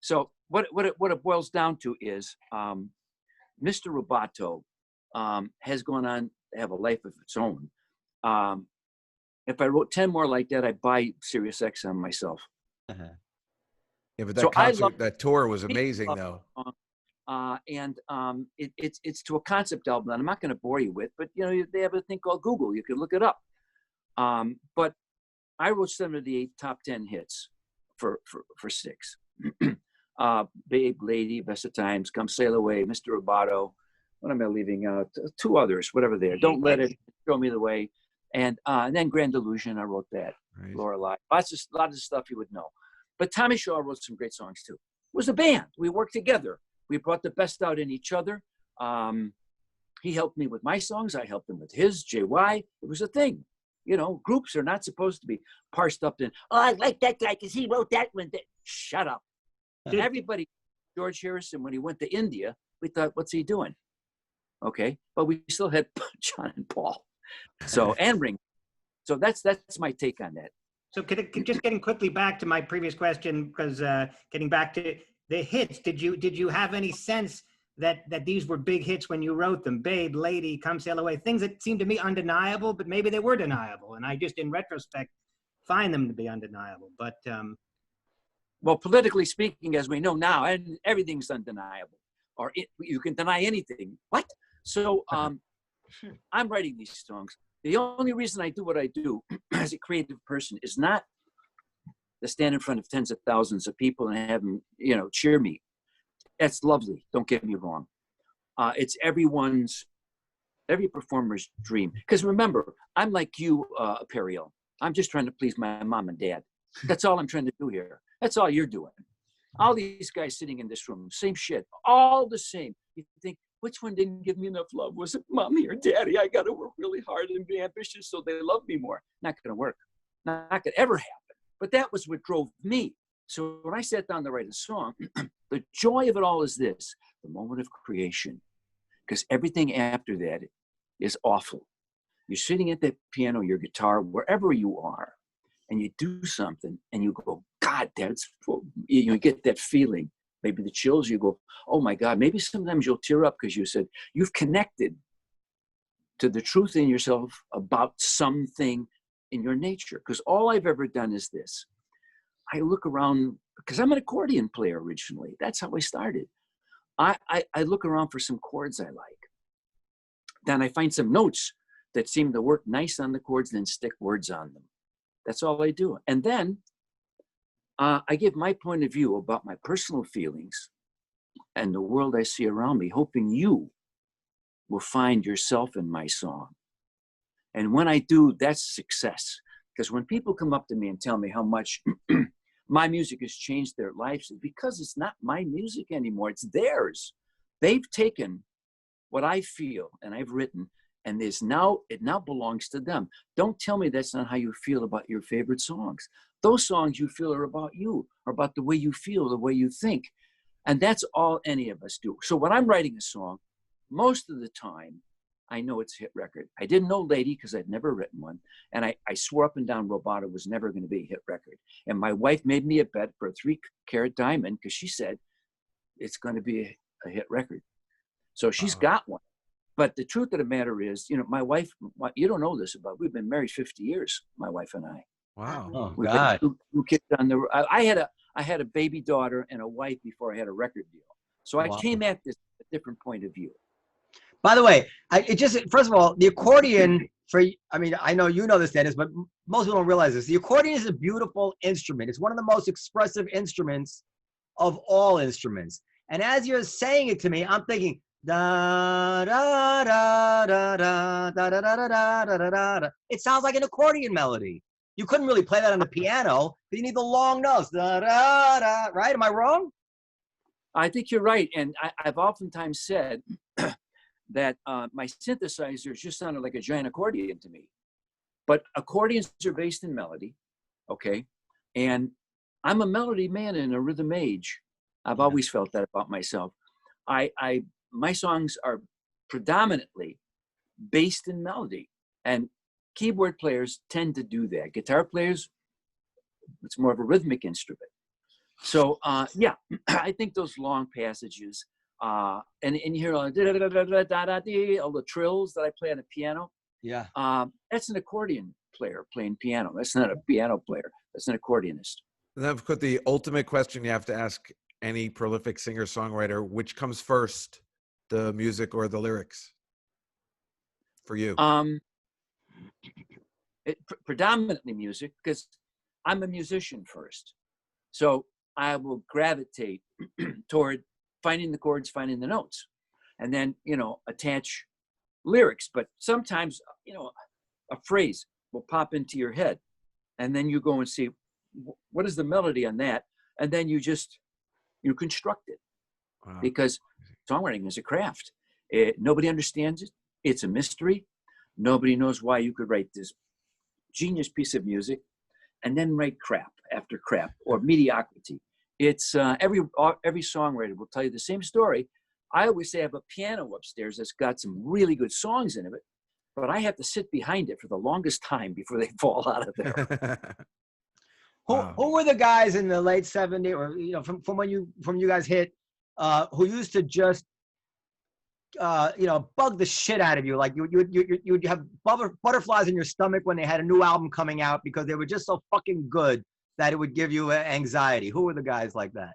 So what it boils down to is Mr. Roboto has gone on to have a life of its own. If I wrote 10 more like that, I'd buy Sirius XM myself. Uh-huh. Yeah, but that concert, that tour was amazing, though. It's to a concept album that I'm not going to bore you with, but you know they have a thing called Google. You can look it up. But I wrote 7 of the 8 top 10 hits for Styx. Babe, Lady, Best of Times, Come Sail Away, Mr. Roboto. What am I leaving out? 2 others, whatever they are. Don't Let It, Show Me the Way. And then Grand Illusion, I wrote that. Right. Lorelei. Lots of stuff you would know. But Tommy Shaw wrote some great songs too. It was a band. We worked together. We brought the best out in each other. He helped me with my songs. I helped him with his, JY. It was a thing. You know, groups are not supposed to be parsed up in, oh, I like that guy because he wrote that one. Shut up. Everybody, George Harrison, when he went to India, we thought, what's he doing? Okay. But we still had John and Paul. So, and Ring. So that's my take on that. So just getting quickly back to my previous question, because getting back to the hits, did you have any sense that these were big hits when you wrote them? Babe, Lady, Come Sail Away, things that seemed to me undeniable, but maybe they were deniable. And I just, in retrospect, find them to be undeniable. But well, politically speaking, as we know now, and everything's undeniable, or you can deny anything. What? So I'm writing these songs. The only reason I do what I do as a creative person is not to stand in front of tens of thousands of people and have them, cheer me. That's lovely. Don't get me wrong. It's everyone's every performer's dream. Because remember, I'm like you, Periel. I'm just trying to please my mom and dad. That's all I'm trying to do here. That's all you're doing. All these guys sitting in this room, same shit, all the same. You think, which one didn't give me enough love? Was it mommy or daddy? I got to work really hard and be ambitious so they love me more. Not going to work. Not going to ever happen. But that was what drove me. So when I sat down to write a song, the joy of it all is this, the moment of creation. Because everything after that is awful. You're sitting at that piano, your guitar, wherever you are, and you do something and you go, God, that's, you get that feeling, maybe the chills, you go, oh my God, maybe sometimes you'll tear up because you said, you've connected to the truth in yourself about something in your nature. Because all I've ever done is this. I look around, because I'm an accordion player originally. That's how I started. I look around for some chords I like. Then I find some notes that seem to work nice on the chords, then stick words on them. That's all I do. And then I give my point of view about my personal feelings and the world I see around me, hoping you will find yourself in my song. And when I do, that's success. Because when people come up to me and tell me how much my music has changed their lives, it's because it's not my music anymore, it's theirs. They've taken what I feel and I've written, and it now belongs to them. Don't tell me that's not how you feel about your favorite songs. Those songs you feel are about you, or about the way you feel, the way you think. And that's all any of us do. So when I'm writing a song, most of the time, I know it's a hit record. I didn't know Lady because I'd never written one. And I swore up and down Roboto was never going to be a hit record. And my wife made me a bet for a 3-carat diamond because she said it's going to be a hit record. So she's got one. But the truth of the matter is, you know, my wife, you don't know this about, we've been married 50 years, my wife and I. Wow. Oh, We've God. got two kids on the, I had a baby daughter and a wife before I had a record deal. So I Wow. came at this a different point of view. By the way, first of all, the accordion, I mean, I know you know this, Dennis, but most people don't realize this. The accordion is a beautiful instrument. It's one of the most expressive instruments of all instruments. And as you're saying it to me, I'm thinking, da da da da da da da da da da da da. It sounds like an accordion melody. You couldn't really play that on the piano, but you need the long notes. Da da da. Right? Am I wrong? I think you're right. And I've oftentimes said that my synthesizers just sounded like a giant accordion to me. But accordions are based in melody, okay? And I'm a melody man in a rhythm age. I've always felt that about myself. My songs are predominantly based in melody, and keyboard players tend to do that. Guitar players, it's more of a rhythmic instrument. So yeah, I think those long passages, and you hear all the trills that I play on the piano. Yeah. That's an accordion player playing piano. That's not a piano player. That's an accordionist. And then, of course, the ultimate question you have to ask any prolific singer-songwriter: which comes first, the music or the lyrics? For you, predominantly music, because I'm a musician first. So I will gravitate toward finding the chords, finding the notes, and then, you know, attach lyrics. But sometimes, you know, a phrase will pop into your head, and then you go and see what is the melody on that, and then you construct it. wow. Because songwriting is a craft. Nobody understands it. It's a mystery. Nobody knows why you could write this genius piece of music and then write crap after crap or mediocrity. It's every songwriter will tell you the same story. I always say I have a piano upstairs that's got some really good songs in it, but I have to sit behind it for the longest time before they fall out of there. Wow. Who were the guys in the late 70s, or, you know, from when you guys hit, who used to just you know, bug the shit out of you? Like you'd have butterflies in your stomach when they had a new album coming out because they were just so fucking good that it would give you anxiety. Who were the guys like that?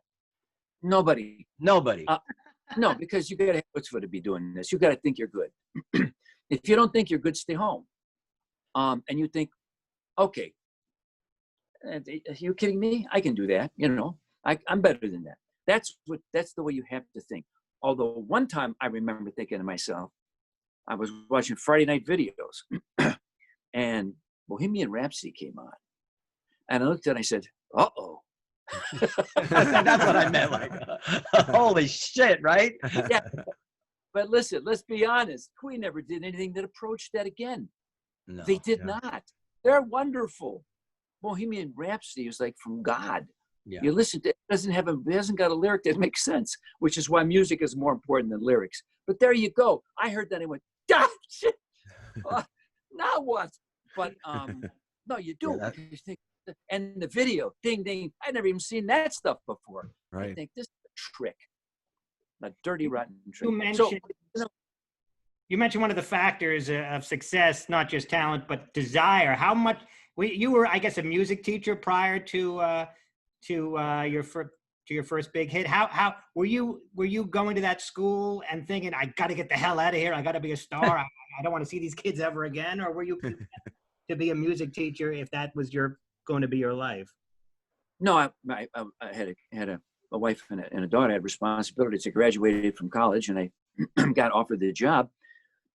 Nobody. No, because you got to have chutzpah to be doing this. You got to think you're good. If you don't think you're good, stay home. And you think, okay, are you kidding me? I can do that. You know, I'm better than that. That's the way you have to think. Although one time I remember thinking to myself, I was watching Friday night videos and Bohemian Rhapsody came on. And I looked at it and I said, uh-oh. That's what I meant. Like, holy shit, right? Yeah. But listen, let's be honest. Queen never did anything that approached that again. No, They did not. They're wonderful. Bohemian Rhapsody is like from God. Yeah. You listen to it, it hasn't got a lyric that makes sense, which is why music is more important than lyrics. But there you go. I heard that and I went, ah, shit. Now what? But no, you do. Yeah, You think, and the video, ding, ding. I'd never even seen that stuff before. Right. I think this is a trick, a dirty, rotten trick. You mentioned one of the factors of success, not just talent, but desire. How much you were, I guess, a music teacher prior to your first big hit. How were you going to that school and thinking, I got to get the hell out of here. I got to be a star. I don't want to see these kids ever again. Or were you to be a music teacher if that was going to be your life? No, I had a wife and a daughter. I had responsibilities. I graduated from college and I got offered the job.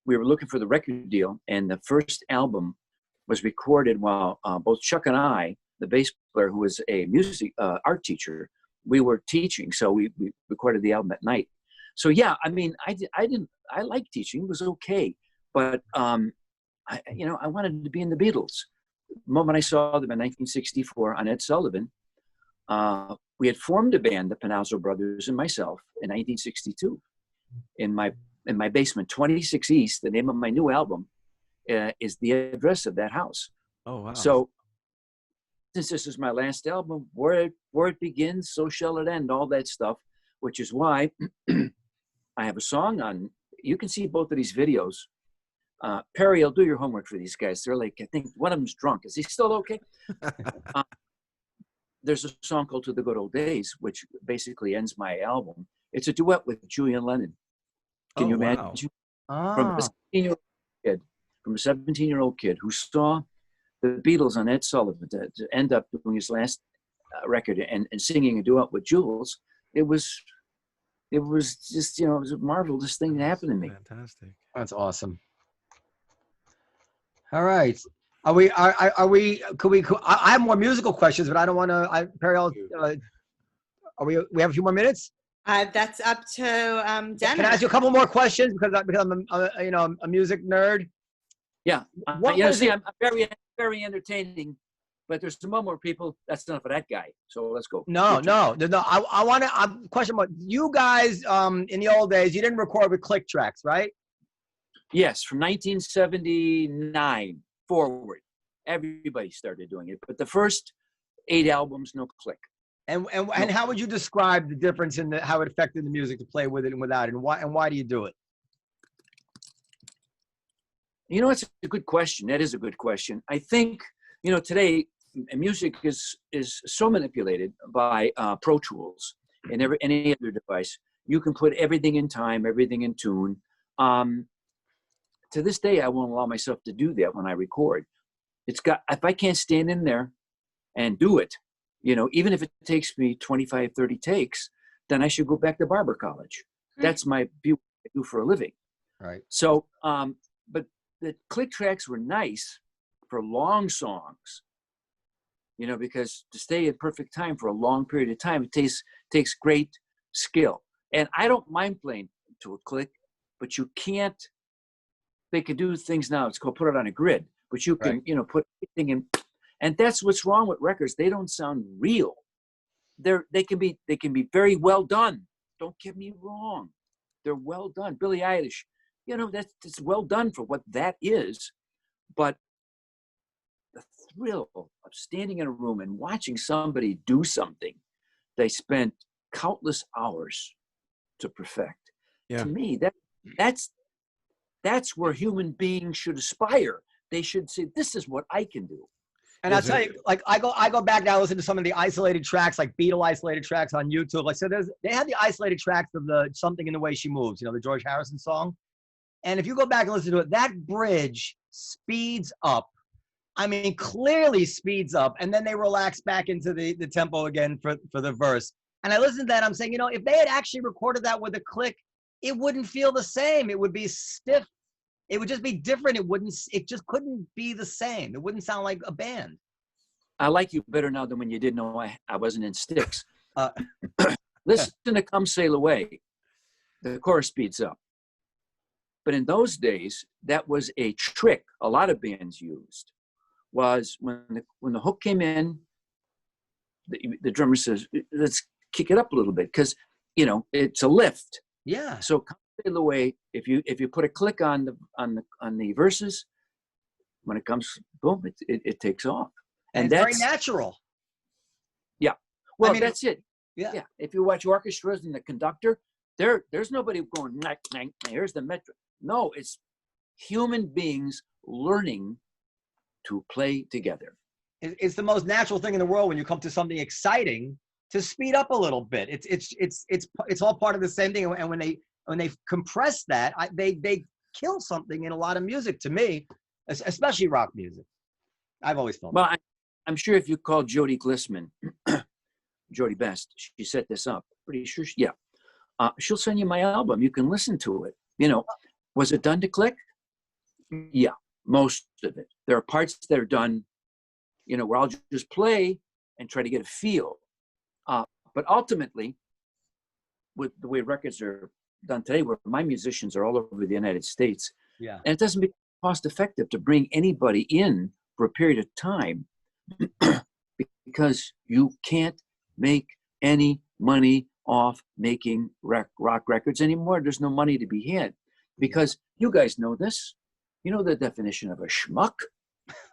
We were looking for the record deal, and the first album was recorded while both Chuck and I, the bass player who was a music art teacher, we were teaching. So we recorded the album at night. So yeah, I mean, I liked teaching. It was okay, but I wanted to be in the Beatles. The moment I saw them in 1964 on Ed Sullivan, we had formed a band, the Panazzo Brothers and myself, in 1962 in my basement, 26 East. The name of my new album is the address of that house. Oh, wow. So since this is my last album, where it begins, so shall it end, all that stuff, which is why I have a song on, you can see both of these videos. Periel, do your homework for these guys. They're like, I think one of them's drunk. Is he still okay? There's a song called To the Good Old Days, which basically ends my album. It's a duet with Julian Lennon. Can you imagine? Wow. From a 17-year-old kid who saw the Beatles on Ed Sullivan to end up doing his last record and singing a duet with Jules. It was just, it was a marvelous thing that happened to me. Fantastic. That's awesome. All right. I have more musical questions, but I don't want to, Periel, we have a few more minutes? That's up to Dennis. Can I ask you a couple more questions because I'm a music nerd? Yeah. I'm very, very entertaining, but there's some more people. That's enough of that guy. So let's go. No. I want to question about you guys. In the old days, you didn't record with click tracks, right? Yes, from 1979 forward, everybody started doing it. But the first 8 albums, no click. And how would you describe the difference in how it affected the music to play with it and without it, and why do you do it? It's a good question. That is a good question. I think today music is so manipulated by Pro Tools and any other device. You can put everything in time, everything in tune. To this day, I won't allow myself to do that when I record. If I can't stand in there and do it, even if it takes me 25, 30 takes, then I should go back to barber college. That's my view. I do for a living. Right. So, but the click tracks were nice for long songs, because to stay in perfect time for a long period of time, it takes great skill. And I don't mind playing to a click, but you can't. They can do things now. It's called put it on a grid, but you can, put everything in. And that's what's wrong with records. They don't sound real. They can be very well done. Don't get me wrong. They're well done. Billie Eilish, that's well done for what that is. But the thrill of standing in a room and watching somebody do something they spent countless hours to perfect. Yeah. To me, that's where human beings should aspire. They should say, this is what I can do. And I'll tell you, like I go back now, listen to some of the isolated tracks, like Beatle isolated tracks on YouTube. Like, so they have the isolated tracks of the Something in the Way She Moves, the George Harrison song. And if you go back and listen to it, that bridge speeds up. I mean, clearly speeds up. And then they relax back into the tempo again for the verse. And I listened to that, I'm saying, if they had actually recorded that with a click, it wouldn't feel the same. It would be stiff it would just be different. It just couldn't be the same. It wouldn't sound like a band. I like you better now than when you didn't know I wasn't in Styx. Uh, Listen to Come Sail Away. The chorus speeds up. But in those days, that was a trick a lot of bands used, was when the hook came in, the drummer says, let's kick it up a little bit, because, it's a lift. Yeah. So Come Sail Away, if you put a click on the verses, when it comes, boom, it takes off. And that's very natural. Yeah. Well, I mean, that's it. Yeah. If you watch orchestras and the conductor, there's nobody going, here's the metric. No, it's human beings learning to play together. It's the most natural thing in the world when you come to something exciting to speed up a little bit. It's all part of the same thing. And when they compress that, they kill something in a lot of music, to me, especially rock music. I've always felt. Well, I'm sure if you call Jody Glissman, Jody Best, she set this up. Pretty sure, she'll send you my album. You can listen to it. Was it done to click? Yeah, most of it. There are parts that are done, where I'll just play and try to get a feel. But ultimately, with the way records are done today, where my musicians are all over the United States, yeah, and it doesn't become cost effective to bring anybody in for a period of time because you can't make any money off making rock records anymore. There's no money to be had because you guys know this. You know the definition of a schmuck.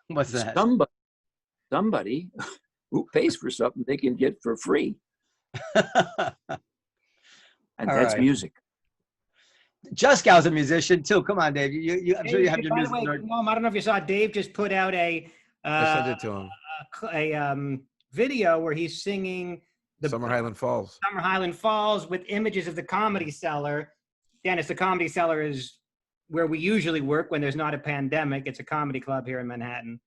What's that? Somebody who pays for something they can get for free. And All that's right. music. Juskow's a musician too. Come on, Dave. I'm sure you have your By the music. way, Noam, I don't know if you saw, Dave just put out I sent it to him. a video where he's singing the Summer Highland Falls. Summer Highland Falls with images of the Comedy Cellar. Dennis, the Comedy Cellar is where we usually work when there's not a pandemic. It's a comedy club here in Manhattan.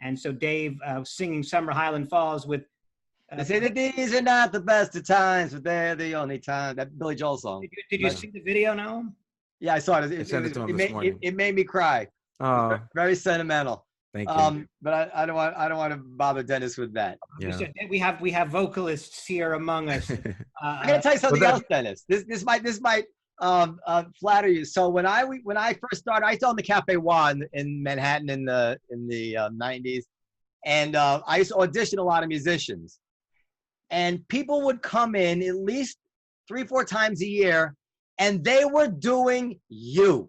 And so Dave singing Summer Highland Falls with... They say that these are not the best of times, but they're the only time. That Billy Joel song. Did you see the video, Noam? Yeah, I saw it. I sent it to him this morning. It made me cry. Oh, Very sentimental. thank you. But I don't want to bother Dennis with that. Yeah. We have vocalists here among us. I'm gonna tell you something else, Dennis. This might flatter you. So when I first started, I started in the Cafe One in Manhattan in the 90s, and I used to audition a lot of musicians, and people would come in at least 3-4 times a year, and they were doing you.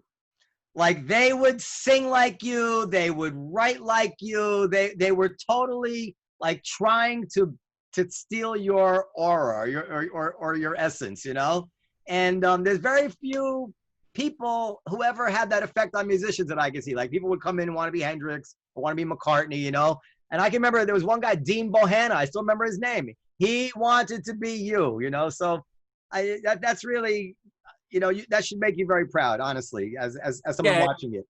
Like they would sing like you, they would write like you, they were totally like trying to steal your aura or your essence, And there's very few people who ever had that effect on musicians that I can see. Like people would come in and want to be Hendrix or want to be McCartney, And I can remember there was one guy, Dean Bohanna. I still remember his name. He wanted to be you, So that's really, that should make you very proud, honestly, as someone watching it.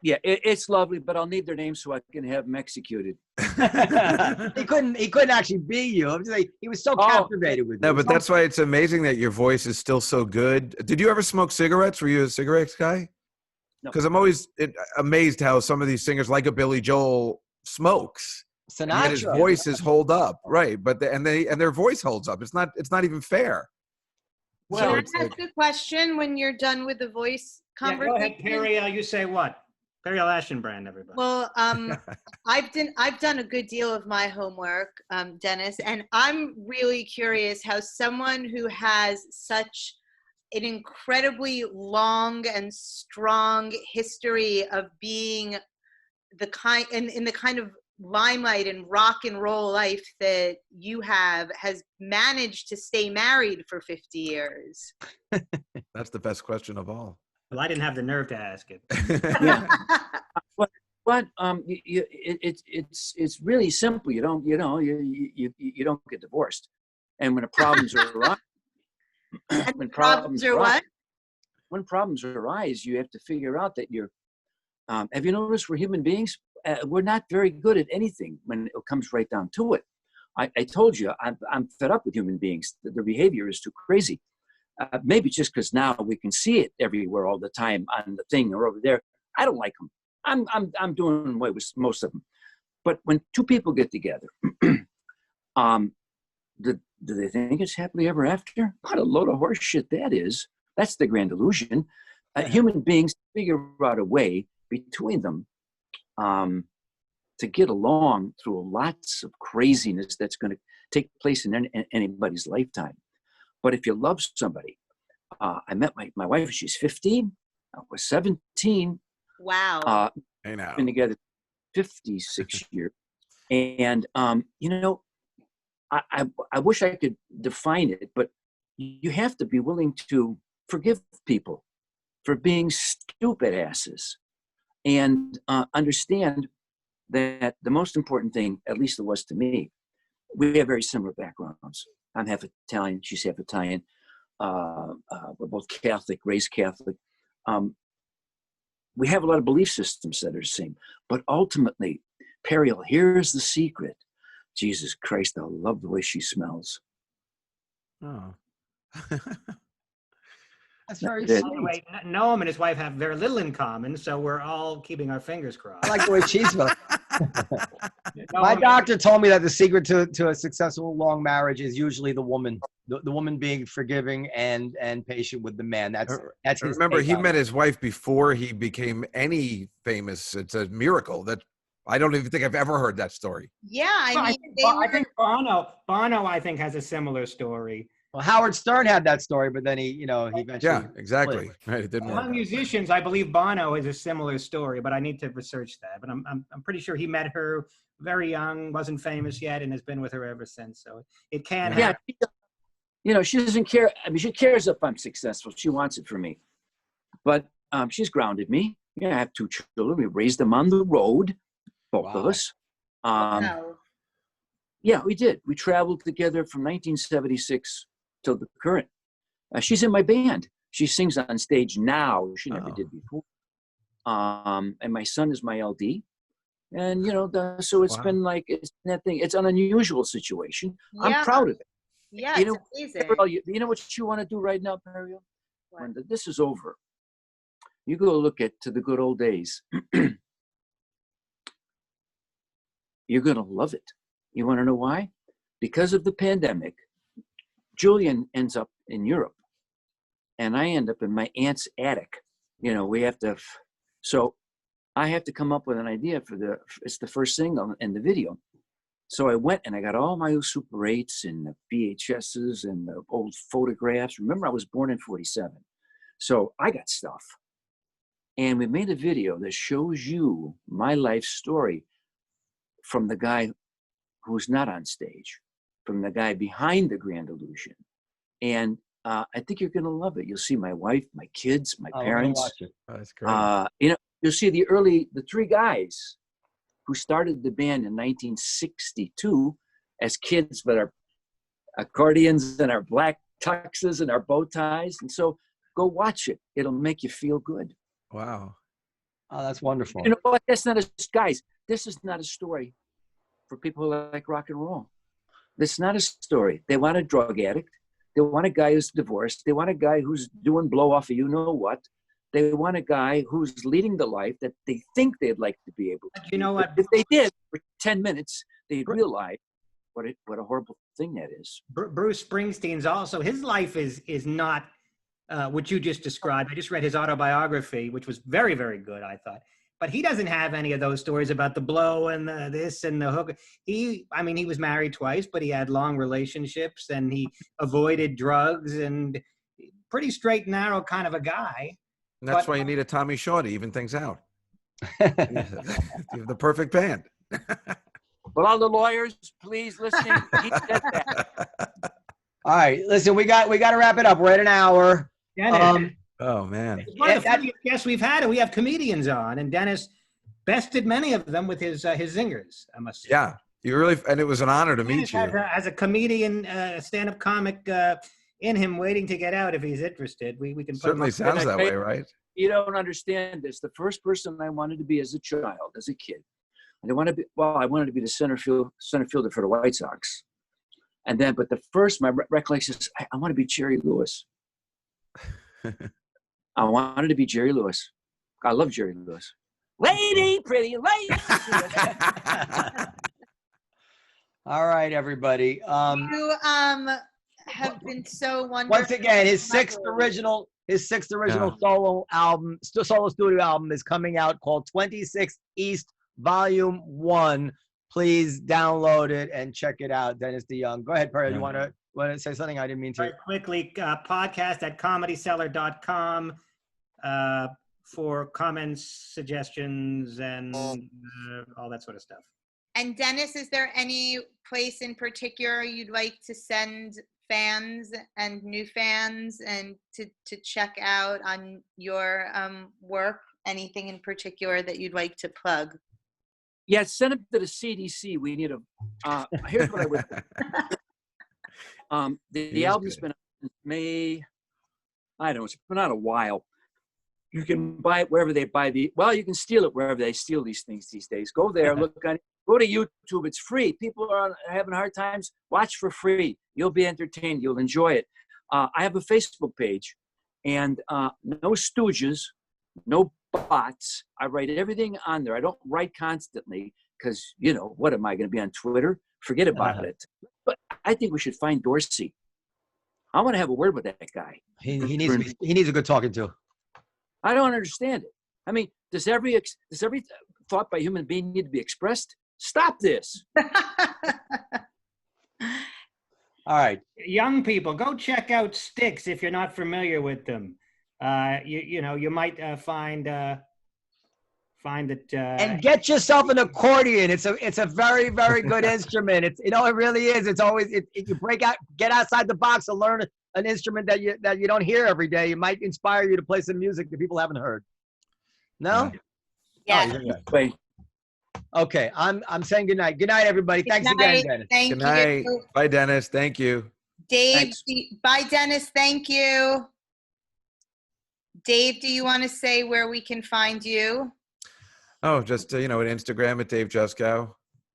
Yeah, it's lovely, but I'll need their names so I can have them executed. He couldn't actually be you. I'm just like, he was so captivated with you. No, but that's why it's amazing that your voice is still so good. Did you ever smoke cigarettes? Were you a cigarettes guy? No. Because I'm always amazed how some of these singers, like a Billy Joel, smokes. Sinatra. And his voices hold up, right? But their voice holds up. It's not even fair. Well, So can I ask a question when you're done with the voice Yeah, go ahead, conversation? Periel, you say what? Periel Aschenbrand, everybody. Well, I've done a good deal of my homework, Dennis, and I'm really curious how someone who has such an incredibly long and strong history of being in the kind of limelight and rock and roll life that you has managed to stay married for 50 years. That's the best question of all. Well, I didn't have the nerve to ask it. But it's really simple. You don't get divorced, and when problems arise, when problems arise, you have to figure out that you're. Have you noticed we're human beings? We're not very good at anything when it comes right down to it. I told you I'm fed up with human beings. Their behavior is too crazy. Maybe just because now we can see it everywhere all the time on the thing or over there. I don't like them. I'm doing away with most of them. But when two people get together, do they think it's happily ever after? What a load of horse shit that is. That's the grand illusion. Human beings figure out a way between them to get along through lots of craziness that's going to take place in anybody's lifetime. But if you love somebody, I met my wife, she's 15. I was 17. Wow. I know. Been together 56 years. And, I wish I could define it, but you have to be willing to forgive people for being stupid asses and understand that the most important thing, at least it was to me, we have very similar backgrounds. I'm half Italian, she's half Italian. We're both Catholic, raised Catholic. We have a lot of belief systems that are the same, but ultimately, Periel, here's the secret. Jesus Christ, I love the way she smells. Oh. That's very By the sweet. Wait, Noam and his wife have very little in common, so we're all keeping our fingers crossed. I like the way she smells. My Noam- doctor told me that the secret to a successful long marriage is usually the woman, the woman being forgiving and patient with the man. That's his Remember, take he on met it. his wife before he became any famous. It's a miracle that I don't even think I've ever heard that story. Yeah, Well, I mean, I think Bono, I think, has a similar story. Well, Howard Stern had that story, but then he eventually. Yeah, exactly. Right, it didn't work. Among musicians, I believe Bono is a similar story, but I need to research that. But I'm pretty sure he met her very young, wasn't famous yet, and has been with her ever since. So it can Yeah, happen. she doesn't care. I mean, she cares if I'm successful. She wants it for me. But she's grounded me. Yeah, I have 2 children. We raised them on the road, both of Wow. us. no. Yeah, we did. We traveled together from 1976 till the current. She's in my band. She sings on stage now. She never Oh. did before. And my son is my LD. And, so it's Wow. been like, it's that thing. It's an unusual situation. Yeah. I'm proud of it. Yeah, You it's know, amazing. Periel, you know what you want to do right now, Periel? What? When this is over, you go look to the good old days. You're going to love it. You want to know why? Because of the pandemic, Julian ends up in Europe and I end up in my aunt's attic. We have to, so I have to come up with an idea it's the first single in the video. So I went and I got all my Super 8s and the VHSs and the old photographs. Remember, I was born in 47. So I got stuff. And we made a video that shows you my life story from the guy who's not on stage, from the guy behind the grand illusion. And I think you're going to love it. You'll see my wife, my kids, my Oh, we're gonna parents. watch it. Oh, that's great. You'll see the 3 guys who started the band in 1962 as kids with our accordions and our black tuxes and our bow ties. And so go watch it. It'll make you feel good. Wow. Oh, that's wonderful. You know what? Guys, this is not a story for people who like rock and roll. This is not a story. They want a drug addict. They want a guy who's divorced. They want a guy who's doing blow off of you know what. They want a guy who's leading the life that they think they'd like to be able to. You know what? If they did for 10 minutes, they'd realize what a horrible thing that is. Bruce Springsteen's also, his life is not what you just described. I just read his autobiography, which was very, very good, I thought. But he doesn't have any of those stories about the blow and the this and the hook. He was married twice, but he had long relationships and he avoided drugs and pretty straight and narrow kind of a guy. And that's But- why you need a Tommy Shaw to even things out. You have the perfect band. But all the lawyers, please listen. He said that. All right, listen, we got to wrap it up. We're at an hour. Dennis, Oh, man. it's one of the funniest guests we've had, and we have comedians on, and Dennis bested many of them with his zingers, I must say. Yeah. And it was an honor to meet Dennis you. has a comedian, stand-up comic in him waiting to get out if he's interested. We can put him Certainly up. sounds that way, right? You don't understand this. The first person I wanted to be as a child, as a kid, I wanted to be the center fielder for the White Sox. And then, but the first, my recollection is, I want to be Jerry Lewis. I wanted to be Jerry Lewis. I love Jerry Lewis. Lady, pretty lady. All right, everybody. You have been so wonderful. Once again, his sixth original solo studio album is coming out, called 26 East Volume 1. Please download it and check it out. Dennis DeYoung. Go ahead, Periel. You want to say something? I didn't mean to. Very quickly, podcast at comedycellar.com for comments, suggestions, and all that sort of stuff. And Dennis, is there any place in particular you'd like to send fans and new fans and to check out on your work? Anything in particular that you'd like to plug? Yeah, send it to the CDC. We need a. Here's what I would. The album's been out since May. I don't know. It's been out a while. You can buy it wherever they buy you can steal it wherever they steal these things these days. Go there, look on it. Go to YouTube. It's free. People are having hard times. Watch for free. You'll be entertained. You'll enjoy it. I have a Facebook page, and no stooges, no bots. I write everything on there. I don't write constantly because, what am I going to be on Twitter? Forget about it. But I think we should find Dorsey. I want to have a word with that guy. He needs a good talking to. I don't understand it. I mean, does every thought by a human being need to be expressed? Stop this. All right. Young people, go check out Styx if you're not familiar with them. You might find that. And get yourself an accordion. It's a very, very good instrument. It really is. It's always you get outside the box and learn an instrument that you don't hear every day. It might inspire you to play some music that people haven't heard. No? Yeah. Wait. Okay, I'm saying good night. Good night, everybody. Thanks again, Dennis. Thank Good night. you. Bye, Dennis. Thank you. Dave, bye, Dennis. Thank you. Dave, do you want to say where we can find you? Oh, just, at Instagram at Dave Juskow.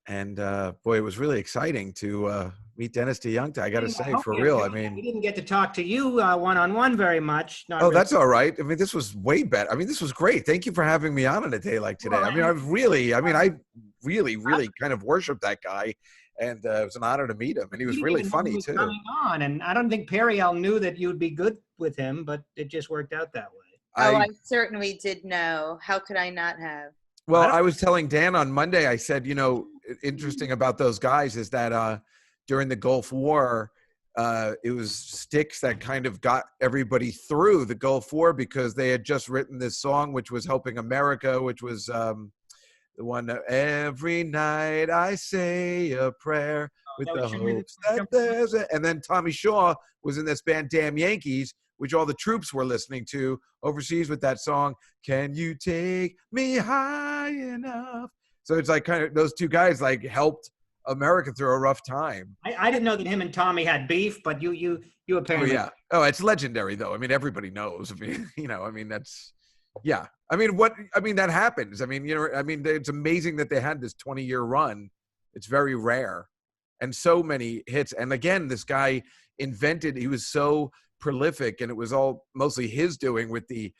And boy, it was really exciting to meet Dennis DeYoung. I got to say, for real. I mean, we didn't get to talk to you one-on-one very much. That's all right. I mean, this was way better. I mean, this was great. Thank you for having me on a day like today. I mean, I really kind of worship that guy. And it was an honor to meet him. And he was really funny, too. Coming on, and I don't think Periel knew that you'd be good with him, but it just worked out that way. I certainly did know. How could I not have? Well, I was telling Dan on Monday, I said, interesting about those guys is that during the Gulf War, it was Styx that kind of got everybody through the Gulf War because they had just written this song, which was Helping America, which was the one, every night I say a prayer with the hopes that there's a, and then Tommy Shaw was in this band, Damn Yankees, which all the troops were listening to overseas with that song, Can You Take Me High Enough? So it's like kind of those two guys like helped America through a rough time. I didn't know that him and Tommy had beef, but you apparently. Oh, yeah. Oh, it's legendary though. I mean, everybody knows. I mean, that's, yeah. That happens. It's amazing that they had this 20-year run. It's very rare and so many hits. And again, this guy he was so prolific, and it was all mostly his doing with the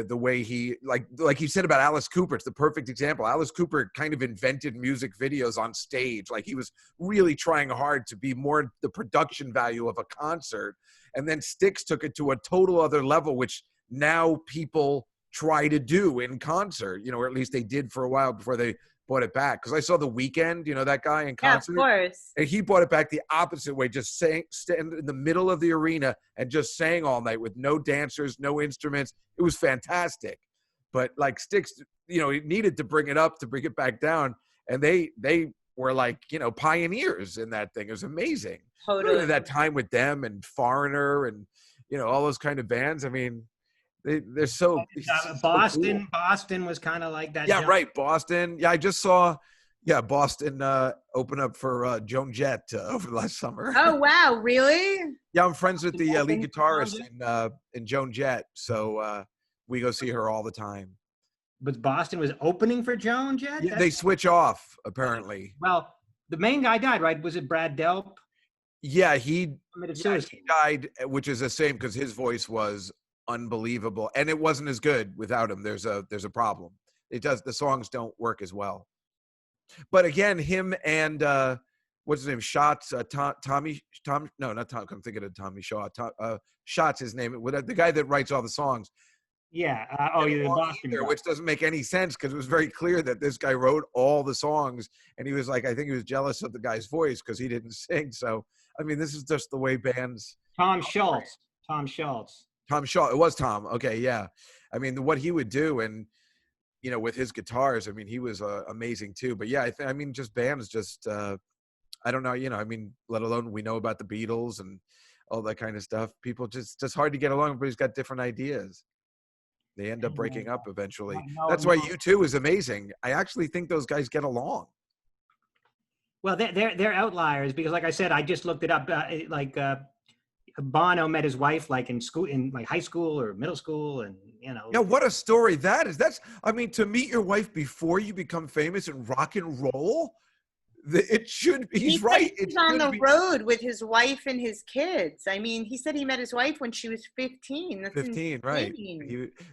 way he, like you said about Alice Cooper. It's the perfect example. Alice Cooper kind of invented music videos on stage. Like he was really trying hard to be more the production value of a concert. And then Styx took it to a total other level, which now people try to do in concert, or at least they did for a while before they brought it back. Because I saw The Weeknd, that guy in concert. Yeah, of course. And he brought it back the opposite way, just stand in the middle of the arena and just sang all night with no dancers, no instruments. It was fantastic. But like Styx, it needed to bring it up, to bring it back down. And they were like, pioneers in that thing. It was amazing. Totally. That time with them and Foreigner and, all those kind of bands. I mean, they're so Boston. Cool. Boston was kind of like that. Yeah, right. Boston. Yeah, I just saw. Yeah, Boston open up for Joan Jett over the last summer. Oh wow, really? Yeah, I'm friends with the lead guitarist in Joan Jett, so we go see her all the time. But Boston was opening for Joan Jett? Yeah, they switch off apparently. Well, the main guy died, right? Was it Brad Delp? Yeah, he Committed he suicide. died, which is a shame because his voice was unbelievable, and it wasn't as good without him. There's a problem. The songs don't work as well. But again, him and what's his name? Shots, Tom. No, not Tom. I'm thinking of Tommy Shaw. Shots, his name. The guy that writes all the songs. Yeah. Yeah, the Boston guy. Which doesn't make any sense because it was very clear that this guy wrote all the songs, and he was like, I think he was jealous of the guy's voice because he didn't sing. So, I mean, this is just the way bands. Tom Schultz. Tom Shaw. It was Tom. Okay, yeah. I mean, what he would do, and with his guitars, I mean, he was amazing too. But yeah, I mean, just bands, just I don't know. I mean, let alone we know about the Beatles and all that kind of stuff. People just hard to get along. Everybody's got different ideas. They end up breaking up eventually. That's why U2 is amazing. I actually think those guys get along. Well, they're outliers because, like I said, I just looked it up. Bono met his wife like in school, in like high school or middle school, and Yeah, what a story that is. I mean, to meet your wife before you become famous in rock and roll. It should be. He's right. He's on the road with his wife and his kids. I mean, he said he met his wife when she was 15. That's 15, insane. right?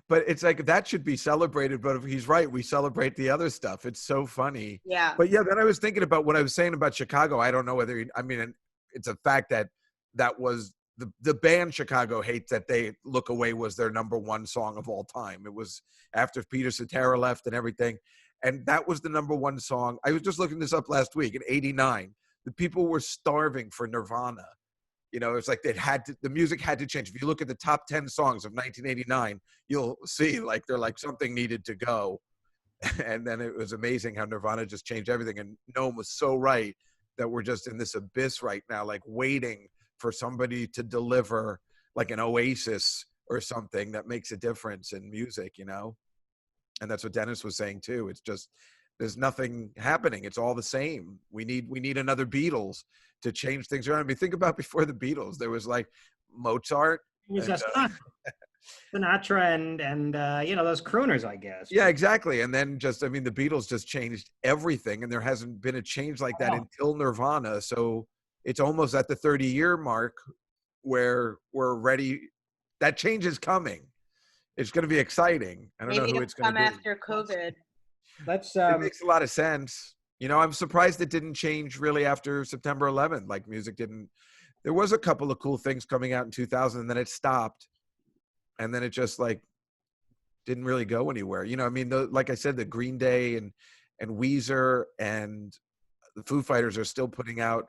But it's like that should be celebrated. But if he's right, we celebrate the other stuff. It's so funny. Yeah. But yeah, then I was thinking about what I was saying about Chicago. I don't know whether I mean, it's a fact that was the band Chicago Hates That They Look Away was their number one song of all time. It was after Peter Cetera left and everything. And that was the number one song. I was just looking this up last week in '89. The people were starving for Nirvana. It's like the music had to change. If you look at the top 10 songs of 1989, you'll see like they're like something needed to go. And then it was amazing how Nirvana just changed everything. And Noam was so right that we're just in this abyss right now, like waiting for somebody to deliver like an Oasis or something that makes a difference in music, And that's what Dennis was saying too. It's just there's nothing happening. It's all the same. We need another Beatles to change things around. I mean, think about before the Beatles. There was like Mozart. It was Sinatra and those crooners, I guess. Yeah, exactly. And then the Beatles just changed everything, and there hasn't been a change like that until Nirvana. So it's almost at the 30-year mark where we're ready. That change is coming. It's going to be exciting. I don't know who it's going to be. After COVID. It makes a lot of sense. I'm surprised it didn't change really after September 11th. Like music didn't. There was a couple of cool things coming out in 2000, and then it stopped, and then it just like didn't really go anywhere. Like I said, the Green Day and Weezer and the Foo Fighters are still putting out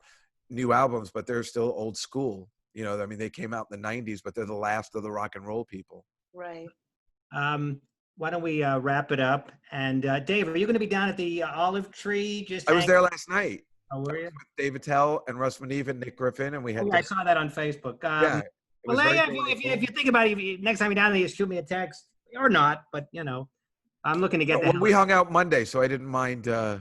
new albums, but they're still old school. They came out in the 90s, but they're the last of the rock and roll people. Right. Why don't we wrap it up? And Dave, are you going to be down at the Olive Tree? I was there last night. Oh, were you? With Dave Attell and Russ Maneve and Nick Griffin, and we had. I saw that on Facebook. Yeah. Well, if you think about it, next time you're down there, you shoot me a text or not. But I'm looking to get that. We hung out Monday, so I didn't mind. I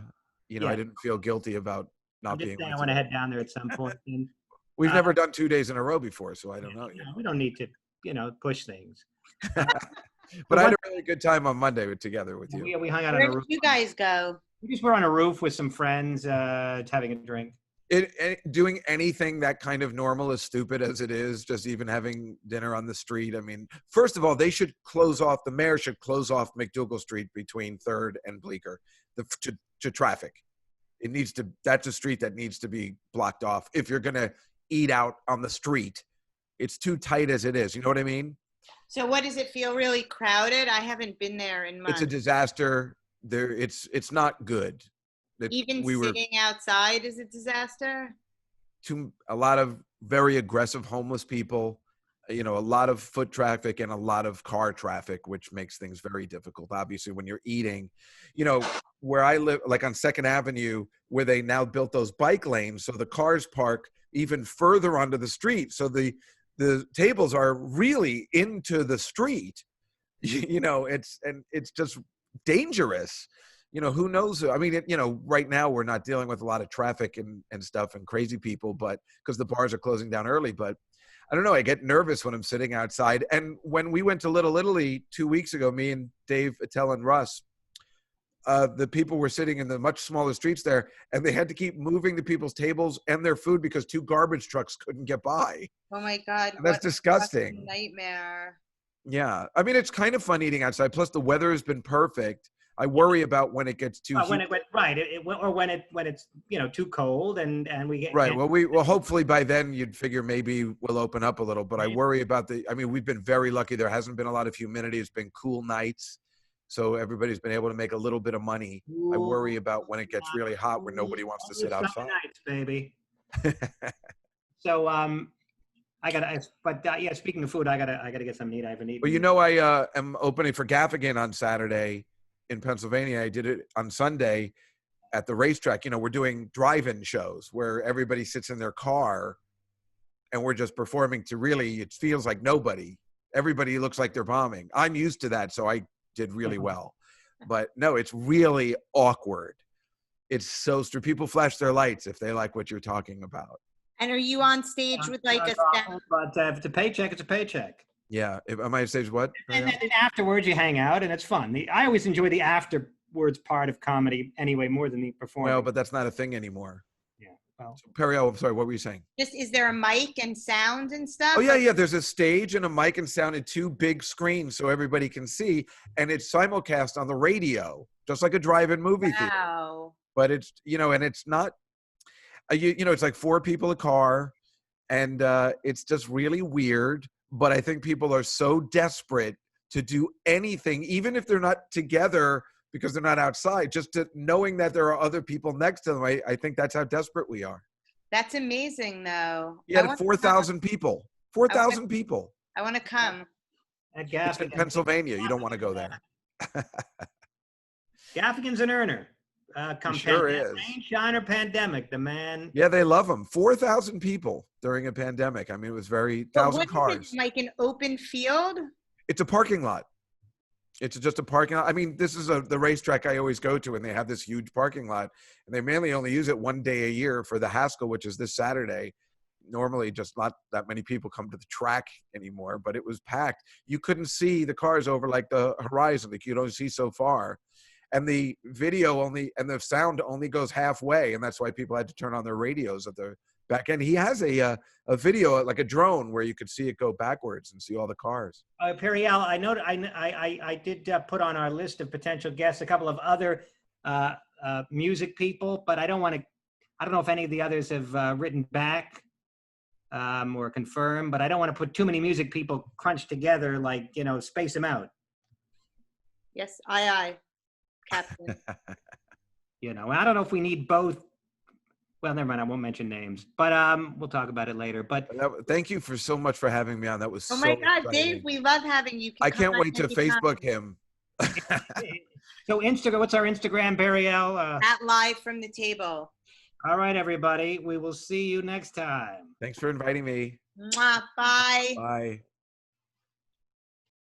didn't feel guilty about not being. I want to head down there at some point. And, we've never done 2 days in a row before, so I don't know. We don't need to, push things. But I had a really good time on Monday together with you. We hung out Where on a did roof. you guys go? We just were on a roof with some friends, having a drink. Doing anything that kind of normal, as stupid as it is, just even having dinner on the street. I mean, first of all, the mayor should close off McDougal Street between 3rd and Bleecker to traffic. That's a street that needs to be blocked off. If you're going to eat out on the street, it's too tight as it is. You know what I mean? So what does it feel really crowded? I haven't been there in months. It's a disaster. It's not good. Even sitting outside is a disaster? A lot of very aggressive homeless people, a lot of foot traffic and a lot of car traffic, which makes things very difficult. Obviously, when you're eating, where I live, like on 2nd Avenue, where they now built those bike lanes, so the cars park even further onto the street. So the tables are really into the street, it's just dangerous. Who knows? I mean, right now we're not dealing with a lot of traffic and stuff and crazy people, but because the bars are closing down early, but I don't know. I get nervous when I'm sitting outside. And when we went to Little Italy 2 weeks ago, me and Dave Attell and Russ, the people were sitting in the much smaller streets there, and they had to keep moving the people's tables and their food because 2 garbage trucks couldn't get by. Oh my God. And that's what a disgusting. fucking nightmare. Yeah. I mean, it's kind of fun eating outside. Plus the weather has been perfect. I worry about when it gets too when it went right, or when it's too cold and we get right. Well, hopefully by then you'd figure maybe we'll open up a little. But I worry about I mean, we've been very lucky. There hasn't been a lot of humidity. It's been cool nights, so everybody's been able to make a little bit of money. I worry about when it gets really hot, when nobody wants to sit outside. Nights, baby. So yeah. Speaking of food, I gotta get something to eat. I haven't eaten. Well, I am opening for Gaffigan on Saturday in Pennsylvania. I did it on Sunday at the racetrack. We're doing drive-in shows where everybody sits in their car and we're just performing to really, it feels like nobody. Everybody looks like they're bombing. I'm used to that, so I did really well. But no, it's really awkward. It's so strange. People flash their lights if they like what you're talking about. And are you on stage with like a staff? But if it's a paycheck, it's a paycheck. Yeah. Am I on stage what? And then afterwards you hang out and it's fun. I always enjoy the afterwards part of comedy anyway, more than the performance. Well, but that's not a thing anymore. Yeah. Well, so, Periel, I'm sorry, what were you saying? Just, is there a mic and sound and stuff? Oh, yeah. There's a stage and a mic and sound and 2 big screens so everybody can see. And it's simulcast on the radio, just like a drive-in movie theater. Wow. But it's, and it's not, it's like 4 people a car. And it's just really weird. But I think people are so desperate to do anything, even if they're not together because they're not outside, just knowing that there are other people next to them. I think that's how desperate we are. That's amazing, though. You had 4,000 people. 4,000 people. I want to come. At Gaffigan. It's in Pennsylvania. You don't want to go there. Gaffigan's an earner. Come sure is. Rain, shine, or pandemic, the man. Yeah, they love him. 4,000 people during a pandemic. I mean, it was 1,000 cars. Like an open field? It's a parking lot. It's just a parking lot. I mean, this is the racetrack I always go to, and they have this huge parking lot. And they mainly only use it 1 day a year for the Haskell, which is this Saturday. Normally, just not that many people come to the track anymore, but it was packed. You couldn't see the cars over like the horizon. Like you don't see so far. And the video and the sound only goes halfway, and that's why people had to turn on their radios at the back end. He has a video, like a drone, where you could see it go backwards and see all the cars. Periel, I know I did put on our list of potential guests a couple of other music people, but I don't know if any of the others have written back or confirmed, but I don't want to put too many music people crunched together, like, space them out. Yes, aye. Captain. I don't know if we need both. Well, never mind. I won't mention names, but we'll talk about it later. But thank you so much for having me on. That was oh my God, exciting. Dave, we love having you. I can't wait to Facebook him. So Instagram, what's our Instagram, Periel? At Live from the Table. All right, everybody. We will see you next time. Thanks for inviting me. Mwah, bye. Bye.